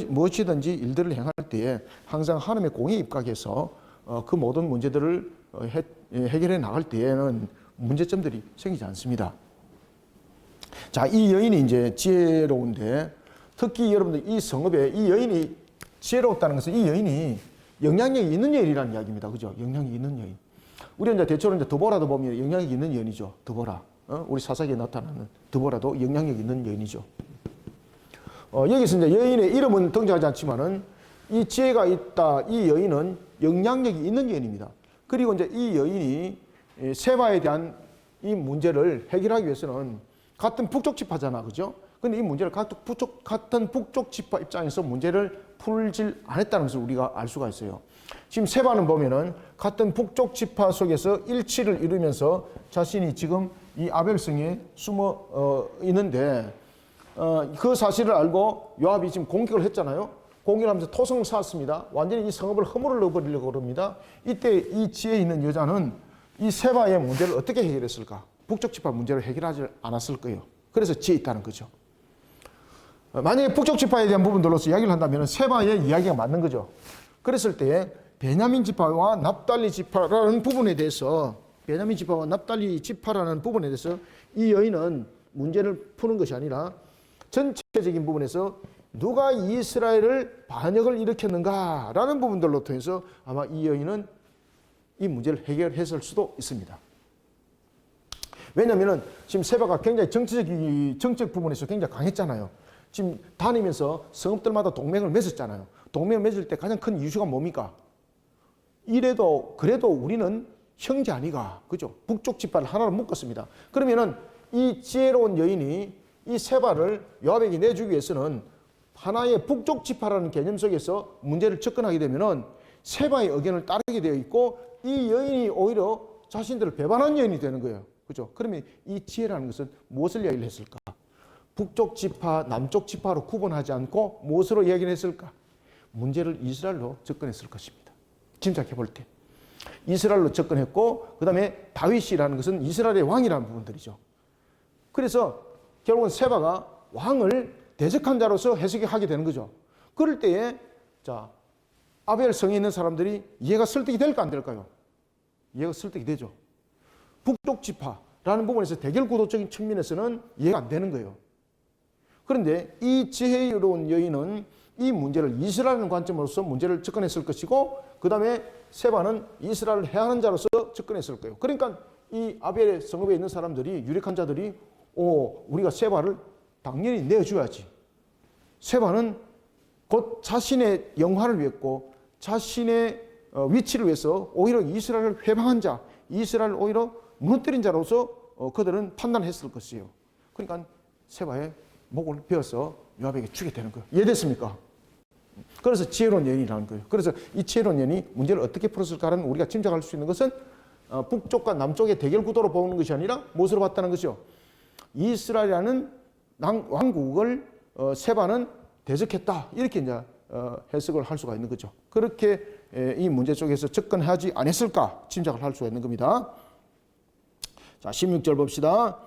무엇이든지 일들을 행할 때에 항상 하나님의 공에 입각해서 그 모든 문제들을 해결해 나갈 때에는 문제점들이 생기지 않습니다. 자, 이 여인이 이제 지혜로운데 특히 여러분들 이 성읍에 이 여인이 지혜로웠다는 것은 이 여인이 영향력이 있는 여인이라는 이야기입니다. 그죠? 영향력이 있는 여인. 우리 이제 대체로 이제 드보라도 보면 영향력이 있는 여인이죠. 드보라. 우리 사사기에 나타나는 드보라도 영향력이 있는 여인이죠. 여기서 이제 여인의 이름은 등장하지 않지만은 이 지혜가 있다. 이 여인은 영향력이 있는 여인입니다. 그리고 이제 이 여인이 세바에 대한 이 문제를 해결하기 위해서는 같은 북쪽 지파잖아. 그죠? 근데 이 문제를 같은 북쪽 지파 입장에서 문제를 풀질 않았다는 것을 우리가 알 수가 있어요. 지금 세바는 보면은 같은 북쪽 지파 속에서 일치를 이루면서 자신이 지금 이 아벨성에 숨어 있는데 그 사실을 알고 요압이 지금 공격을 했잖아요. 공격을 하면서 토성을 쌓았습니다. 완전히 이 성읍을 허물을 넣어버리려고 그럽니다. 이때 이 지혜에 있는 여자는 이 세바의 문제를 어떻게 해결했을까? 북쪽 지파 문제를 해결하지 않았을 거예요. 그래서 지혜 있다는 거죠. 만약에 북쪽 지파에 대한 부분들로서 이야기를 한다면 세바의 이야기가 맞는 거죠. 그랬을 때 베냐민 지파와 납달리 지파라는 부분에 대해서 베냐민 지파와 납달리 지파라는 부분에 대해서 이 여인은 문제를 푸는 것이 아니라 전체적인 부분에서 누가 이스라엘을 반역을 일으켰는가라는 부분들로 통해서 아마 이 여인은 이 문제를 해결했을 수도 있습니다. 왜냐하면 지금 세바가 굉장히 정치적 부분에서 굉장히 강했잖아요. 지금 다니면서 성읍들마다 동맹을 맺었잖아요. 동맹을 맺을 때 가장 큰 이슈가 뭡니까? 그래도 우리는 형제 아니가. 그죠? 북쪽 지파를 하나로 묶었습니다. 그러면은 이 지혜로운 여인이 이 세바를 요압에게 내주기 위해서는 하나의 북쪽 지파라는 개념 속에서 문제를 접근하게 되면은 세바의 의견을 따르게 되어 있고 이 여인이 오히려 자신들을 배반한 여인이 되는 거예요. 그죠? 그러면 이 지혜라는 것은 무엇을 이야기를 했을까? 북쪽 지파, 남쪽 지파로 구분하지 않고 무엇으로 이야기를 했을까? 문제를 이스라엘로 접근했을 것입니다. 짐작해 볼 때. 이스라엘로 접근했고, 그 다음에 다윗이라는 것은 이스라엘의 왕이라는 부분들이죠. 그래서 결국은 세바가 왕을 대적한 자로서 해석이 하게 되는 거죠. 그럴 때에 자 아벨 성에 있는 사람들이 이해가 설득이 될까 안 될까요? 이해가 설득이 되죠. 북쪽 지파라는 부분에서 대결 구도적인 측면에서는 이해가 안 되는 거예요. 그런데 이 지혜로운 여인은 이 문제를 이스라엘의 관점으로서 문제를 접근했을 것이고 그 다음에 세바는 이스라엘을 해하는 자로서 접근했을 거예요. 그러니까 이 아벨의 성읍에 있는 사람들이 유력한 자들이 우리가 세바를 당연히 내어줘야지. 세바는 곧 자신의 영화를 위했고 자신의 위치를 위해서 오히려 이스라엘을 회방한 자, 이스라엘을 오히려 무너뜨린 자로서 그들은 판단했을 것이에요. 그러니까 세바의 목을 베어서 요압에게 주게 되는 거예요. 이해됐습니까? 그래서 지혜로운 여인이라는 거예요. 그래서 이 지혜로운 여인이 문제를 어떻게 풀었을까는 우리가 짐작할 수 있는 것은 북쪽과 남쪽의 대결 구도로 보는 것이 아니라 무엇으로 봤다는 것이요. 이스라엘이라는 왕국을 세바는 대적했다. 이렇게 이제 해석을 할 수가 있는 거죠. 그렇게 이 문제 쪽에서 접근하지 않았을까 짐작을 할 수가 있는 겁니다. 자, 16절 봅시다.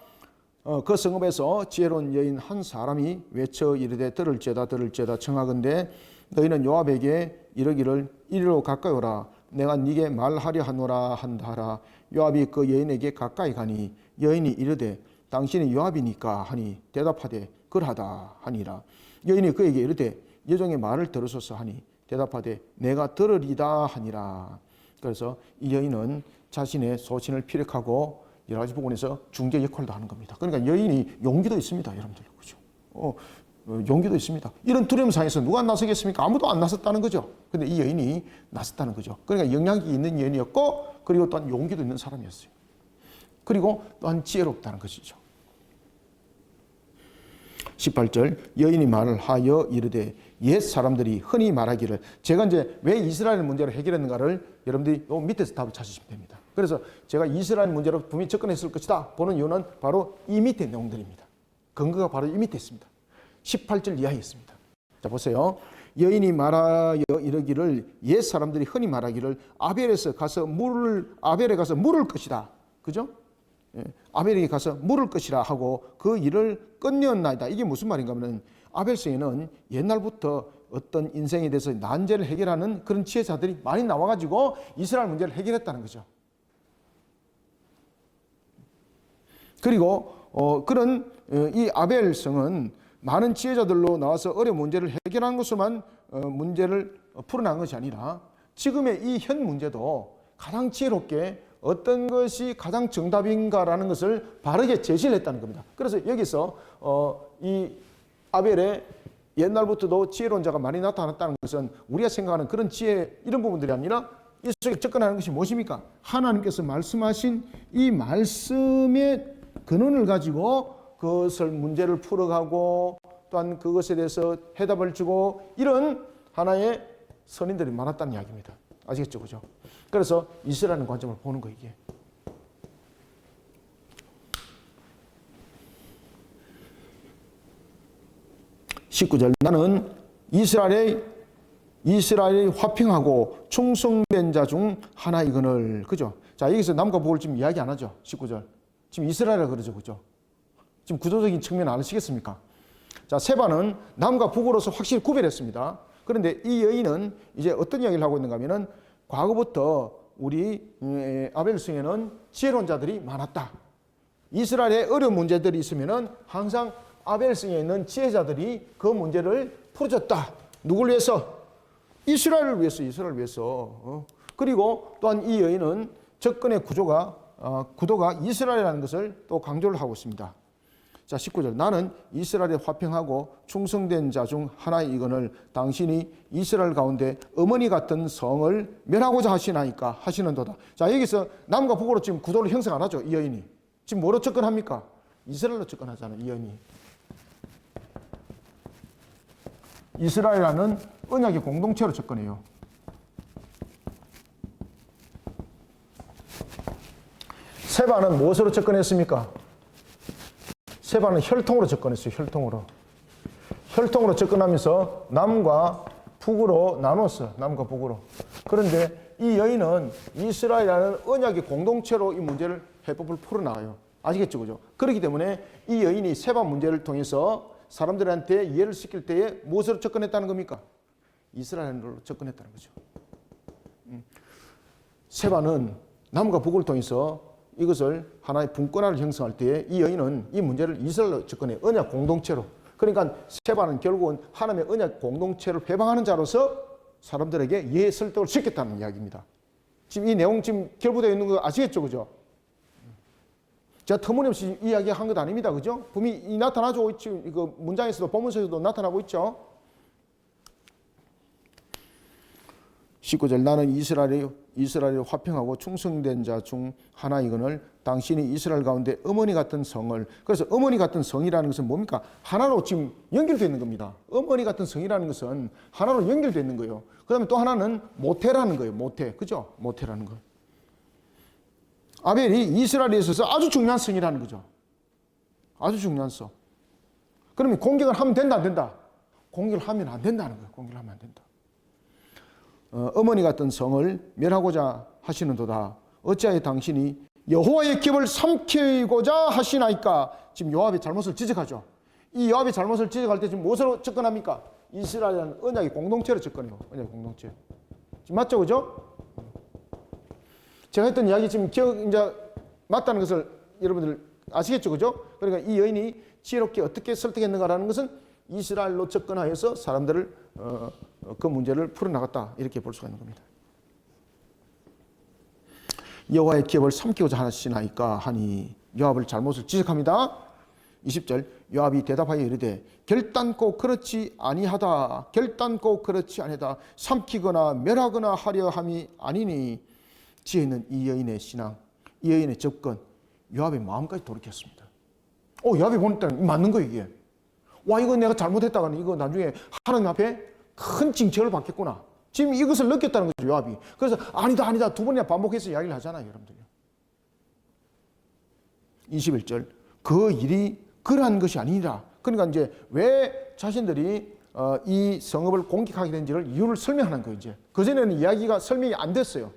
그 성읍에서 지혜로운 여인 한 사람이 외쳐 이르되 들을지어다 청하건대 너희는 요압에게 이르기를 이리로 가까이 오라 내가 네게 말하려 하노라 한다 하라. 요압이 그 여인에게 가까이 가니 여인이 이르되 당신이 요압이니까 하니 대답하되 그러하다 하니라. 여인이 그에게 이르되 여종의 말을 들으소서 하니 대답하되 내가 들으리다 하니라. 그래서 이 여인은 자신의 소신을 피력하고 여러 가지 부분에서 중재 역할도 하는 겁니다. 그러니까 여인이 용기도 있습니다, 여러분들. 그죠? 용기도 있습니다. 이런 두려움 상에서 누가 나서겠습니까? 아무도 안 나섰다는 거죠. 근데 이 여인이 나섰다는 거죠. 그러니까 영향이 있는 여인이었고, 그리고 또한 용기도 있는 사람이었어요. 그리고 또한 지혜롭다는 것이죠. 18절 여인이 말을 하여 이르되 옛 사람들이 흔히 말하기를 제가 이제 왜 이스라엘 문제를 해결했는가를 여러분들이 요 밑에서 답을 찾으시면 됩니다. 그래서 제가 이스라엘 문제로 분명히 접근했을 것이다 보는 이유는 바로 이 밑에 내용들입니다. 근거가 바로 이 밑에 있습니다. 18절 이하에 있습니다. 자 보세요. 여인이 말하여 이르기를 옛 사람들이 흔히 말하기를 아벨에 가서 물을 것이다. 그죠? 아벨에게 가서 물을 것이라 하고 그 일을 끝내었나이다. 이게 무슨 말인가 하면 아벨성에는 옛날부터 어떤 인생에 대해서 난제를 해결하는 그런 지혜자들이 많이 나와가지고 이스라엘 문제를 해결했다는 거죠. 그리고 그런 이 아벨성은 많은 지혜자들로 나와서 어려운 문제를 해결하는 것으로만 문제를 풀어나간 것이 아니라 지금의 이 현 문제도 가장 지혜롭게 어떤 것이 가장 정답인가라는 것을 바르게 제시를 했다는 겁니다. 그래서 여기서 이 아벨의 옛날부터도 지혜로운 자가 많이 나타났다는 것은 우리가 생각하는 그런 지혜 이런 부분들이 아니라 이 속에 접근하는 것이 무엇입니까? 하나님께서 말씀하신 이 말씀의 근원을 가지고 그것을 문제를 풀어가고 또한 그것에 대해서 해답을 주고 이런 하나의 선인들이 많았다는 이야기입니다. 아시겠죠? 그죠? 그래서 이스라엘의 관점을 보는 거 이게. (19절) 나는 이스라엘의 화평하고 충성된 자 중 하나이거늘. 그죠? 자, 여기서 남과 북을 지금 이야기 안 하죠. 19절. 지금 이스라엘이라 그러죠. 그죠? 지금 구조적인 측면 안 하시겠습니까? 자, 세바는 남과 북으로서 확실히 구별했습니다. 그런데 이 여인은 이제 어떤 이야기를 하고 있는가 하면은 과거부터 우리 아벨성에는 지혜로운 자들이 많았다. 이스라엘에 어려운 문제들이 있으면은 항상 아벨성에 있는 지혜자들이 그 문제를 풀어줬다. 누굴 위해서? 이스라엘을 위해서. 그리고 또한 이 여인은 접근의 구도가 이스라엘이라는 것을 또 강조를 하고 있습니다. 자, 19절. 나는 이스라엘에 화평하고 충성된 자 중 하나이거늘 당신이 이스라엘 가운데 어머니 같은 성을 멸하고자 하시는도다. 자, 여기서 남과 북으로 지금 구도를 형성 안 하죠. 이 여인이. 지금 뭐로 접근합니까? 이스라엘로 접근하잖아요. 이 여인이. 이스라엘이라는 언약의 공동체로 접근해요. 세바는 무엇으로 접근했습니까? 세바는 혈통으로 접근했어요. 혈통으로 접근하면서 남과 북으로 나눴어요. 남과 북으로. 그런데 이 여인은 이스라엘이라는 언약의 공동체로 이 문제를 해법을 풀어나가요. 아시겠죠? 그죠? 그렇기 때문에 이 여인이 세바 문제를 통해서 사람들한테 이해를 시킬 때에 무엇으로 접근했다는 겁니까? 이스라엘로 접근했다는 거죠. 세바는 남과 북을 통해서 이것을 하나의 분권화를 형성할 때에 이 여인은 이 문제를 이스라엘로 접근해 언약 공동체로. 그러니까 세바는 결국은 하나님의 언약 공동체를 회방하는 자로서 사람들에게 이해 설득을 시켰다는 이야기입니다. 지금 이 내용 지금 결부되어 있는 거 아시겠죠? 그죠? 제가 터무니없이 이야기한 것 아닙니다. 그죠? 분명히 나타나고 있죠. 이거 문장에서도 본문에서도 나타나고 있죠. 19절 나는 이스라엘이 화평하고 충성된 자 중 하나이거늘 당신이 이스라엘 가운데 어머니 같은 성을. 그래서 어머니 같은 성이라는 것은 뭡니까? 하나로 지금 연결되어 있는 겁니다. 어머니 같은 성이라는 것은 하나로 연결되어 있는 거예요. 그 다음에 또 하나는 모태라는 거예요. 모태. 그죠? 모태라는 거. 아벨이 이스라엘에 있어서 아주 중요한 성이라는 거죠. 아주 중요한 성. 그러면 공격을 하면 된다 안 된다? 공격을 하면 안 된다는 거예요. 공격을 하면 안 된다. 어머니 같은 성을 멸하고자 하시는도다. 어찌하여 당신이 여호와의 깁을 삼키고자 하시나이까? 지금 요압의 잘못을 지적하죠. 이 요압의 잘못을 지적할 때 지금 무엇으로 접근합니까? 이스라엘은 언약의 공동체로 접근해요. 언약의 공동체. 지금 맞죠, 그죠? 제가 했던 이야기 지금 이제 맞다는 것을 여러분들 아시겠죠, 그죠? 그러니까 이 여인이 지혜롭게 어떻게 설득했는가라는 것은 이스라엘로 접근하여서 사람들을 그 문제를 풀어나갔다 이렇게 볼 수가 있는 겁니다. 여호와의 기업을 삼키고자 하시나이까 하니 요압을 잘못을 지적합니다. 20절 요압이 대답하여 이르되 결단코 그렇지 아니하다. 결단코 그렇지 아니하다. 삼키거나 멸하거나 하려 함이 아니니. 지혜 있는 이 여인의 신앙, 이 여인의 접근, 요압의 마음까지 돌이켰습니다. 요압이 보니까 맞는 거예요, 이게. 와, 이거 내가 잘못했다가는 이거 나중에 하나님 앞에 큰 징책을 받겠구나. 지금 이것을 느꼈다는 거죠, 요압이. 그래서 아니다 두 번이나 반복해서 이야기를 하잖아요, 여러분들요. 21절 그 일이 그러한 것이 아니라. 그러니까 이제 왜 자신들이 이 성읍을 공격하게 된지를 이유를 설명하는 거예요, 이제. 그전에는 이야기가 설명이 안 됐어요.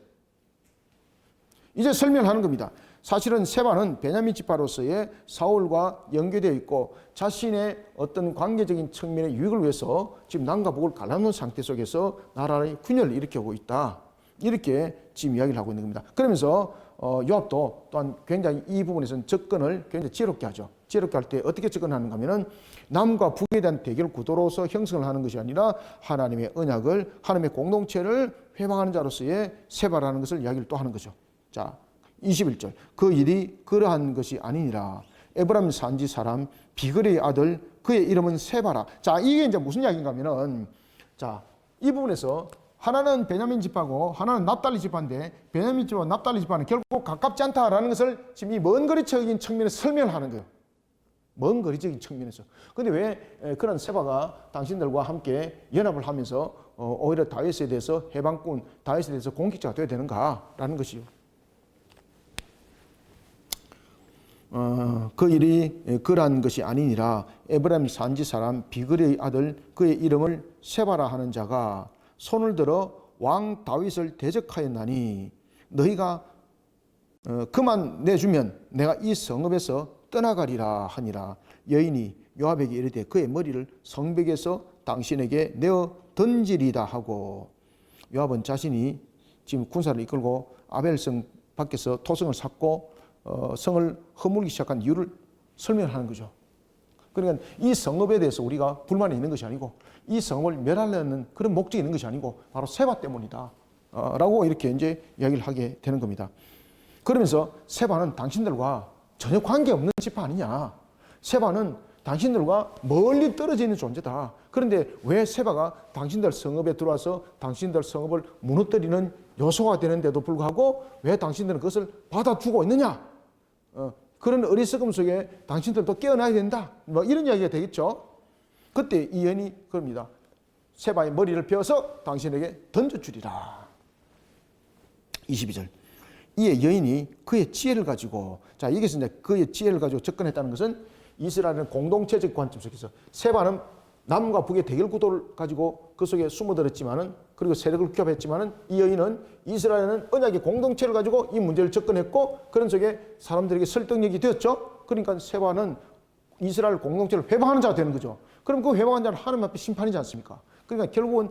이제 설명하는 겁니다. 사실은 세바는 베냐민 지파로서의 사울과 연계되어 있고 자신의 어떤 관계적인 측면의 유익을 위해서 지금 남과 북을 갈라놓은 상태 속에서 나라의 균열을 일으키고 있다. 이렇게 지금 이야기를 하고 있는 겁니다. 그러면서 요압도 또한 굉장히 이 부분에서는 접근을 굉장히 지혜롭게 하죠. 지혜롭게 할 때 어떻게 접근하는가 하면은 남과 북에 대한 대결 구도로서 형성을 하는 것이 아니라 하나님의 언약을, 하나님의 공동체를 회방하는 자로서의 세바라는 것을 이야기를 또 하는 거죠. 자, 21절 그 일이 그러한 것이 아니니라. 에브라임 산지 사람 비그레의 아들 그의 이름은 세바라. 자, 이게 이제 무슨 이야기인가 하면은, 자, 이 부분에서 하나는 베냐민 지파고 하나는 납달리 지파인데 베냐민 지파와 납달리 지파는 결국 가깝지 않다라는 것을 지금 이 먼 거리적인 측면에서 설명을 하는 거예요. 먼 거리적인 측면에서. 근데 왜 그런 세바가 당신들과 함께 연합을 하면서 오히려 다윗에 대해서 해방군, 다윗에 대해서 공격자가 되어야 되는가라는 것이요. 그 일이 그러한 것이 아니니라. 에브라임 산지 사람 비그리의 아들 그의 이름을 세바라 하는 자가 손을 들어 왕 다윗을 대적하였나니 너희가 그만 내주면 내가 이 성읍에서 떠나가리라 하니라. 여인이 요압에게 이르되 그의 머리를 성벽에서 당신에게 내어 던지리다 하고. 요압은 자신이 지금 군사를 이끌고 아벨성 밖에서 토성을 샀고 성을 허물기 시작한 이유를 설명하는 거죠. 그러니까 이 성읍에 대해서 우리가 불만이 있는 것이 아니고 이 성읍을 멸하려는 그런 목적이 있는 것이 아니고 바로 세바 때문이다 라고 이렇게 이제 이야기를 하게 되는 겁니다. 그러면서 세바는 당신들과 전혀 관계없는 지파 아니냐. 세바는 당신들과 멀리 떨어져 있는 존재다. 그런데 왜 세바가 당신들 성읍에 들어와서 당신들 성읍을 무너뜨리는 요소가 되는데도 불구하고 왜 당신들은 그것을 받아주고 있느냐. 그런 어리석음 속에 당신들도 깨어나야 된다. 뭐 이런 이야기가 되겠죠. 그때 이 여인이 그럽니다. 세바의 머리를 베어서 당신에게 던져주리라. 22절. 이에 여인이 그의 지혜를 가지고, 자, 여기서 이제 그의 지혜를 가지고 접근했다는 것은 이스라엘은 공동체적 관점 속에서 세바는 남과 북의 대결 구도를 가지고 그 속에 숨어들었지만은, 그리고 세력을 규합했지만은, 이 여인은 이스라엘은 언약의 공동체를 가지고 이 문제를 접근했고, 그런 속에 사람들에게 설득력이 되었죠. 그러니까 세바는 이스라엘 공동체를 회방하는 자가 되는 거죠. 그럼 그 회방한 자는 하나님 앞에 심판이지 않습니까? 그러니까 결국은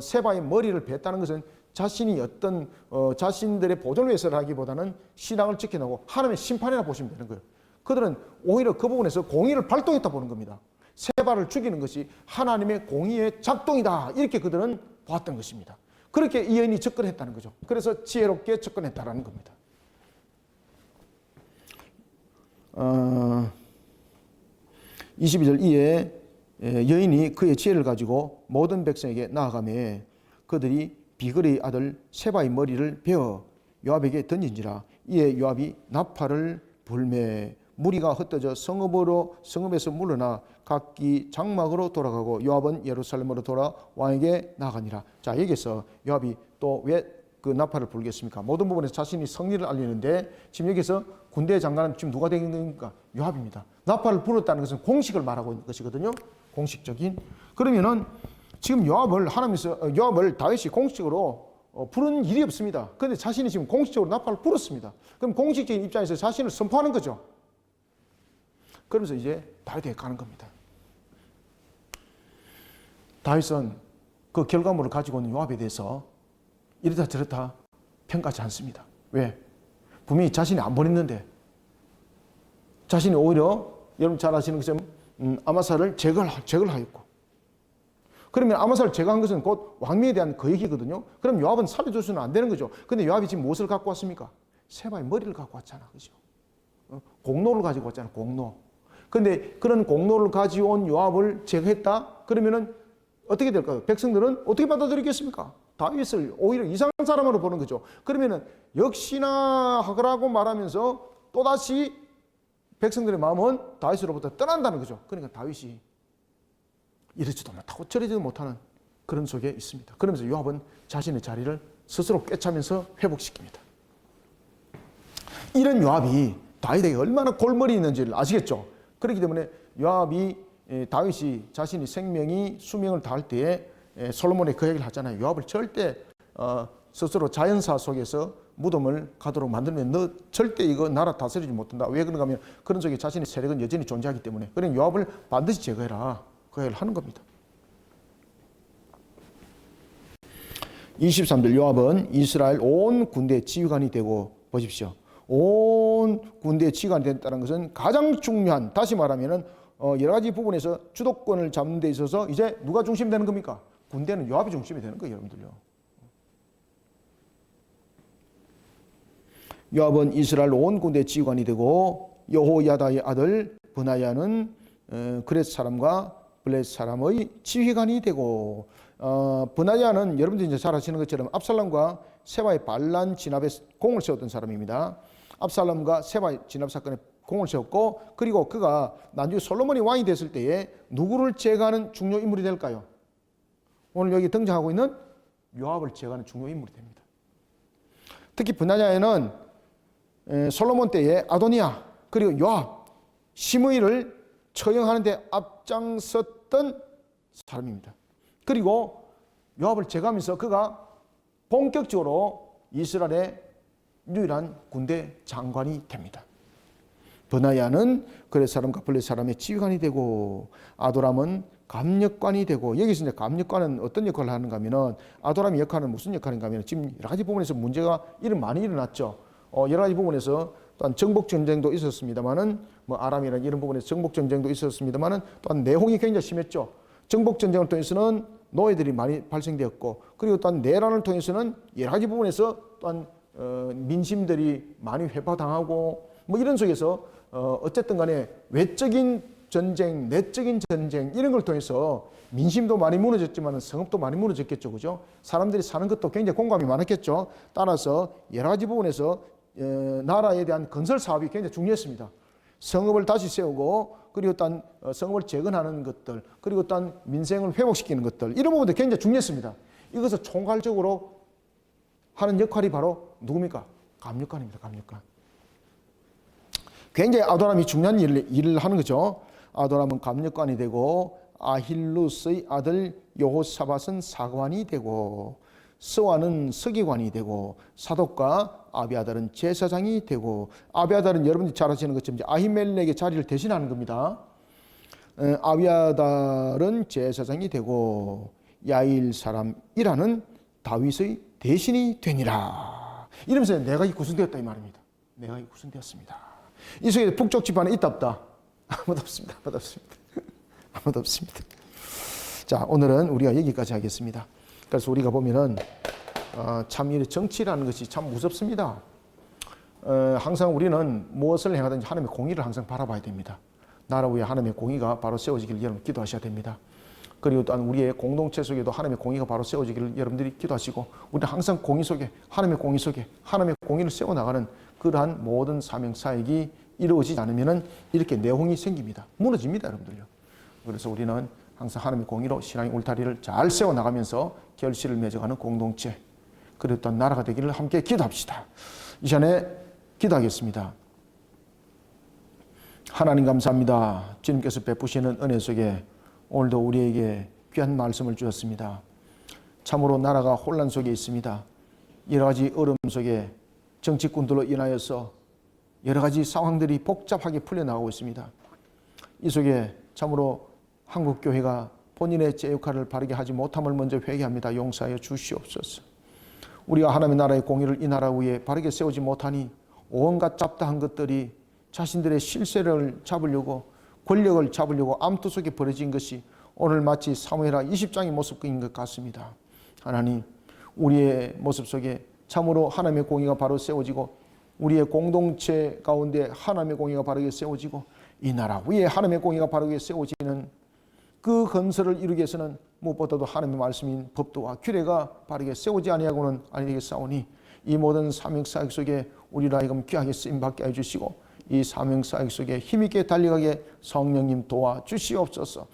세바의 머리를 뱉다는 것은 자신이 어떤 자신들의 보존을 위해서라기보다는 신앙을 지켜나고 하나님의 심판이라 보시면 되는 거예요. 그들은 오히려 그 부분에서 공의를 발동했다 보는 겁니다. 세바를 죽이는 것이 하나님의 공의의 작동이다, 이렇게 그들은 보았던 것입니다. 그렇게 이 여인이 접근했다는 거죠. 그래서 지혜롭게 접근했다는 겁니다. 22절 이에 여인이 그의 지혜를 가지고 모든 백성에게 나아가매 그들이 비그리의 아들 세바의 머리를 베어 요압에게 던진지라. 이에 요압이 나팔을 불매 무리가 흩어져 성읍에서 물러나 각기 장막으로 돌아가고 요압은 예루살렘으로 돌아 왕에게 나가니라. 자, 여기서 요압이 또 왜 그 나팔을 불겠습니까? 모든 부분에서 자신이 승리를 알리는데 지금 여기서 군대 장관은 지금 누가 되는 겁니까? 요압입니다. 나팔을 불었다는 것은 공식을 말하고 있는 것이거든요. 공식적인. 그러면은 지금 요압을 다윗이 공식적으로 부른 일이 없습니다. 그런데 자신이 지금 공식적으로 나팔을 불었습니다. 그럼 공식적인 입장에서 자신을 선포하는 거죠. 그러면서 이제 다윗에게 가는 겁니다. 다윗은 그 결과물을 가지고 있는 요압에 대해서 이렇다 저렇다 평가하지 않습니다. 왜? 분명히 자신이 안 보냈는데 자신이 오히려 여러분 잘 아시는 것처럼 아마사를 제거를 하였고, 그러면 아마사를 제거한 것은 곧 왕명에 대한 거역이거든요. 그럼 요압은 살려줘서는 안 되는 거죠. 근데 요압이 지금 무엇을 갖고 왔습니까? 세바의 머리를 갖고 왔잖아, 그죠? 공로를 가지고 왔잖아, 공로. 근데 그런 공로를 가지고 온 요압을 제거했다? 그러면은 어떻게 될까요? 백성들은 어떻게 받아들이겠습니까? 다윗을 오히려 이상한 사람으로 보는 거죠. 그러면은 역시나 하라고 말하면서 또다시 백성들의 마음은 다윗으로부터 떠난다는 거죠. 그러니까 다윗이 이러지도 못하고 저러지도 못하는 그런 속에 있습니다. 그러면서 요압은 자신의 자리를 스스로 꿰차면서 회복시킵니다. 이런 요압이 다윗에게 얼마나 골머리 있는지를 아시겠죠? 그렇기 때문에 다윗이 자신이 생명이 수명을 다할 때에 솔로몬의 그 얘기를 하잖아요. 요압을 절대 스스로 자연사 속에서 무덤을 가도록 만들면 너 절대 이거 나라 다스리지 못한다. 왜 그런가 하면 그런 속에 자신의 세력은 여전히 존재하기 때문에. 그러니 요압을 반드시 제거해라, 그 얘기를 하는 겁니다. 23절 요압은 이스라엘 온 군대의 지휘관이 되고, 보십시오. 온 군대의 지휘관이 됐다는 것은 가장 중요한, 다시 말하면은 여러 가지 부분에서 주도권을 잡는 데 있어서 이제 누가 중심이 되는 겁니까? 군대는 요압이 중심이 되는 거예요, 여러분들요. 요압은 이스라엘 온 군대의 지휘관이 되고 여호야다의 아들 브나야는 그렛 사람과 블렛 사람의 지휘관이 되고, 브나야는 여러분들이 이제 잘 아시는 것처럼 압살롬과 세바의 반란 진압에 공을 세웠던 사람입니다. 압살롬과 세바의 진압 사건에 공을 세웠고, 그리고 그가 나중에 솔로몬이 왕이 됐을 때에 누구를 제거하는 중요 인물이 될까요? 오늘 여기 등장하고 있는 요압을 제거하는 중요 인물이 됩니다. 특히 브나야에는 솔로몬 때에 아도니아 그리고 요압, 시므이를 처형하는 데 앞장섰던 사람입니다. 그리고 요압을 제거하면서 그가 본격적으로 이스라엘의 유일한 군대 장관이 됩니다. 브나야는 그렛 사람과 블렛 사람의 지휘관이 되고, 아도람은 감력관이 되고, 여기서 이제 감력관은 어떤 역할을 하는가 하면은, 아도람의 역할은 무슨 역할인가 하면 지금 여러 가지 부분에서 문제가 많이 일어났죠. 여러 가지 부분에서 또한 정복 전쟁도 있었습니다만은, 아람이나 이런 부분에서 정복 전쟁도 있었습니다만은, 또한 내홍이 굉장히 심했죠. 정복 전쟁을 통해서는 노예들이 많이 발생되었고, 그리고 또한 내란을 통해서는 여러 가지 부분에서 또한 민심들이 많이 회파당하고, 이런 속에서 어쨌든 간에 외적인 전쟁, 내적인 전쟁 이런 걸 통해서 민심도 많이 무너졌지만 성읍도 많이 무너졌겠죠, 그죠? 사람들이 사는 것도 굉장히 공감이 많았겠죠. 따라서 여러 가지 부분에서 나라에 대한 건설 사업이 굉장히 중요했습니다. 성읍을 다시 세우고, 그리고 또 성읍을 재건하는 것들, 그리고 또 민생을 회복시키는 것들, 이런 부분도 굉장히 중요했습니다. 이것을 총괄적으로 하는 역할이 바로 누굽니까? 감력관입니다. 감력관. 굉장히 아도람이 중요한 일을 하는 거죠. 아도람은 감력관이 되고, 아힐루스의 아들 여호사밧은 사관이 되고 스와는 서기관이 되고 사독과 아비아달은 제사장이 되고, 아비아달은 여러분들이 잘 아시는 것처럼 아히멜렉의 자리를 대신하는 겁니다. 아비아달은 제사장이 되고 야일 사람이라는 다윗의 대신이 되니라. 이러면서 내각이 구성되었다 이 말입니다. 내각이 구성되었습니다. 이 속에 북쪽 지파는 있다 없다? 아무도 없습니다. 아무도 없습니다. 아무도 없습니다. 자, 오늘은 우리가 여기까지 하겠습니다. 그래서 우리가 보면은 참 이 정치라는 것이 참 무섭습니다. 항상 우리는 무엇을 행하든지 하나님의 공의를 항상 바라봐야 됩니다. 나라 위에 하나님의 공의가 바로 세워지기를 여러분 기도하셔야 됩니다. 그리고 또한 우리의 공동체 속에도 하나님의 공의가 바로 세워지기를 여러분들이 기도하시고, 우리는 항상 공의 속에, 하나님의 공의 속에 하나님의 공의를 세워나가는 그러한 모든 사명 사역이 이루어지지 않으면 이렇게 내홍이 생깁니다. 무너집니다, 여러분들요. 그래서 우리는 항상 하나님의 공의로 신앙의 울타리를 잘 세워나가면서 결실을 맺어가는 공동체, 그리고 또한 나라가 되기를 함께 기도합시다. 이 시간에 기도하겠습니다. 하나님 감사합니다. 주님께서 베푸시는 은혜 속에 오늘도 우리에게 귀한 말씀을 주셨습니다. 참으로 나라가 혼란 속에 있습니다. 여러 가지 어려움 속에 정치꾼들로 인하여서 여러 가지 상황들이 복잡하게 풀려나가고 있습니다. 이 속에 참으로 한국교회가 본인의 제 역할을 바르게 하지 못함을 먼저 회개합니다. 용서하여 주시옵소서. 우리가 하나님의 나라의 공의를 이 나라 위에 바르게 세우지 못하니 온갖 잡다한 것들이 자신들의 실세를 잡으려고, 권력을 잡으려고 암투 속에 벌어진 것이 오늘 마치 사무엘하 20장의 모습인 것 같습니다. 하나님, 우리의 모습 속에 참으로 하나님의 공의가 바로 세워지고, 우리의 공동체 가운데 하나님의 공의가 바르게 세워지고, 이 나라 위에 하나님의 공의가 바르게 세워지는 그 건설을 이루기 위해서는 무엇보다도 하나님의 말씀인 법도와 규례가 바르게 세우지 아니하고는 아니겠사오니, 이 모든 사명사역 속에 우리를 하여금 귀하게 쓰임받게 해주시고, 이 사명사역 속에 힘있게 달려가게 성령님 도와주시옵소서.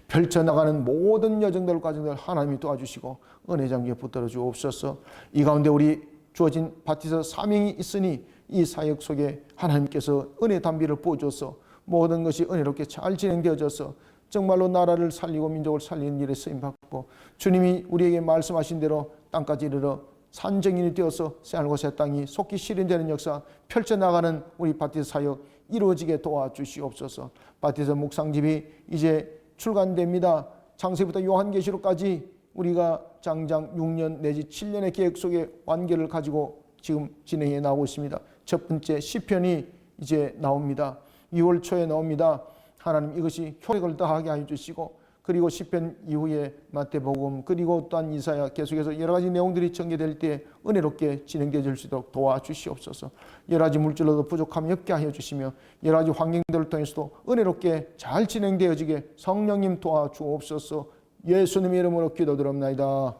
펼쳐나가는 모든 여정들 과정들 하나님이 도와주시고 은혜 장기에 붙들어 주옵소서. 이 가운데 우리 주어진 바티서 사명이 있으니 이 사역 속에 하나님께서 은혜 담비를 부어줘서 모든 것이 은혜롭게 잘 진행되어져서 정말로 나라를 살리고 민족을 살리는 일에 쓰임받고, 주님이 우리에게 말씀하신 대로 땅까지 이르러 산정인이 되어서 새하늘과 새 땅이 속히 실현되는 역사 펼쳐나가는 우리 바티스 사역 이루어지게 도와주시옵소서. 바티스 묵상집이 이제 출간됩니다. 창세부터 요한계시록까지 우리가 장장 6년 내지 7년의 계획 속에 완결을 가지고 지금 진행해 나오고 있습니다. 첫 번째 시편이 이제 나옵니다. 2월 초에 나옵니다. 하나님, 이것이 효력을 더하게 하여 주시고, 그리고 시편 이후에 마태복음, 그리고 또한 이사야, 계속해서 여러 가지 내용들이 전개될 때 은혜롭게 진행되어 수 있도록 도와주시옵소서. 여러 가지 물질로도 부족함이 없게 하여 주시며, 여러 가지 환경들을 통해서도 은혜롭게 잘 진행되어지게 성령님 도와주옵소서. 예수님의 이름으로 기도드립나이다.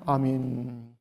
아멘.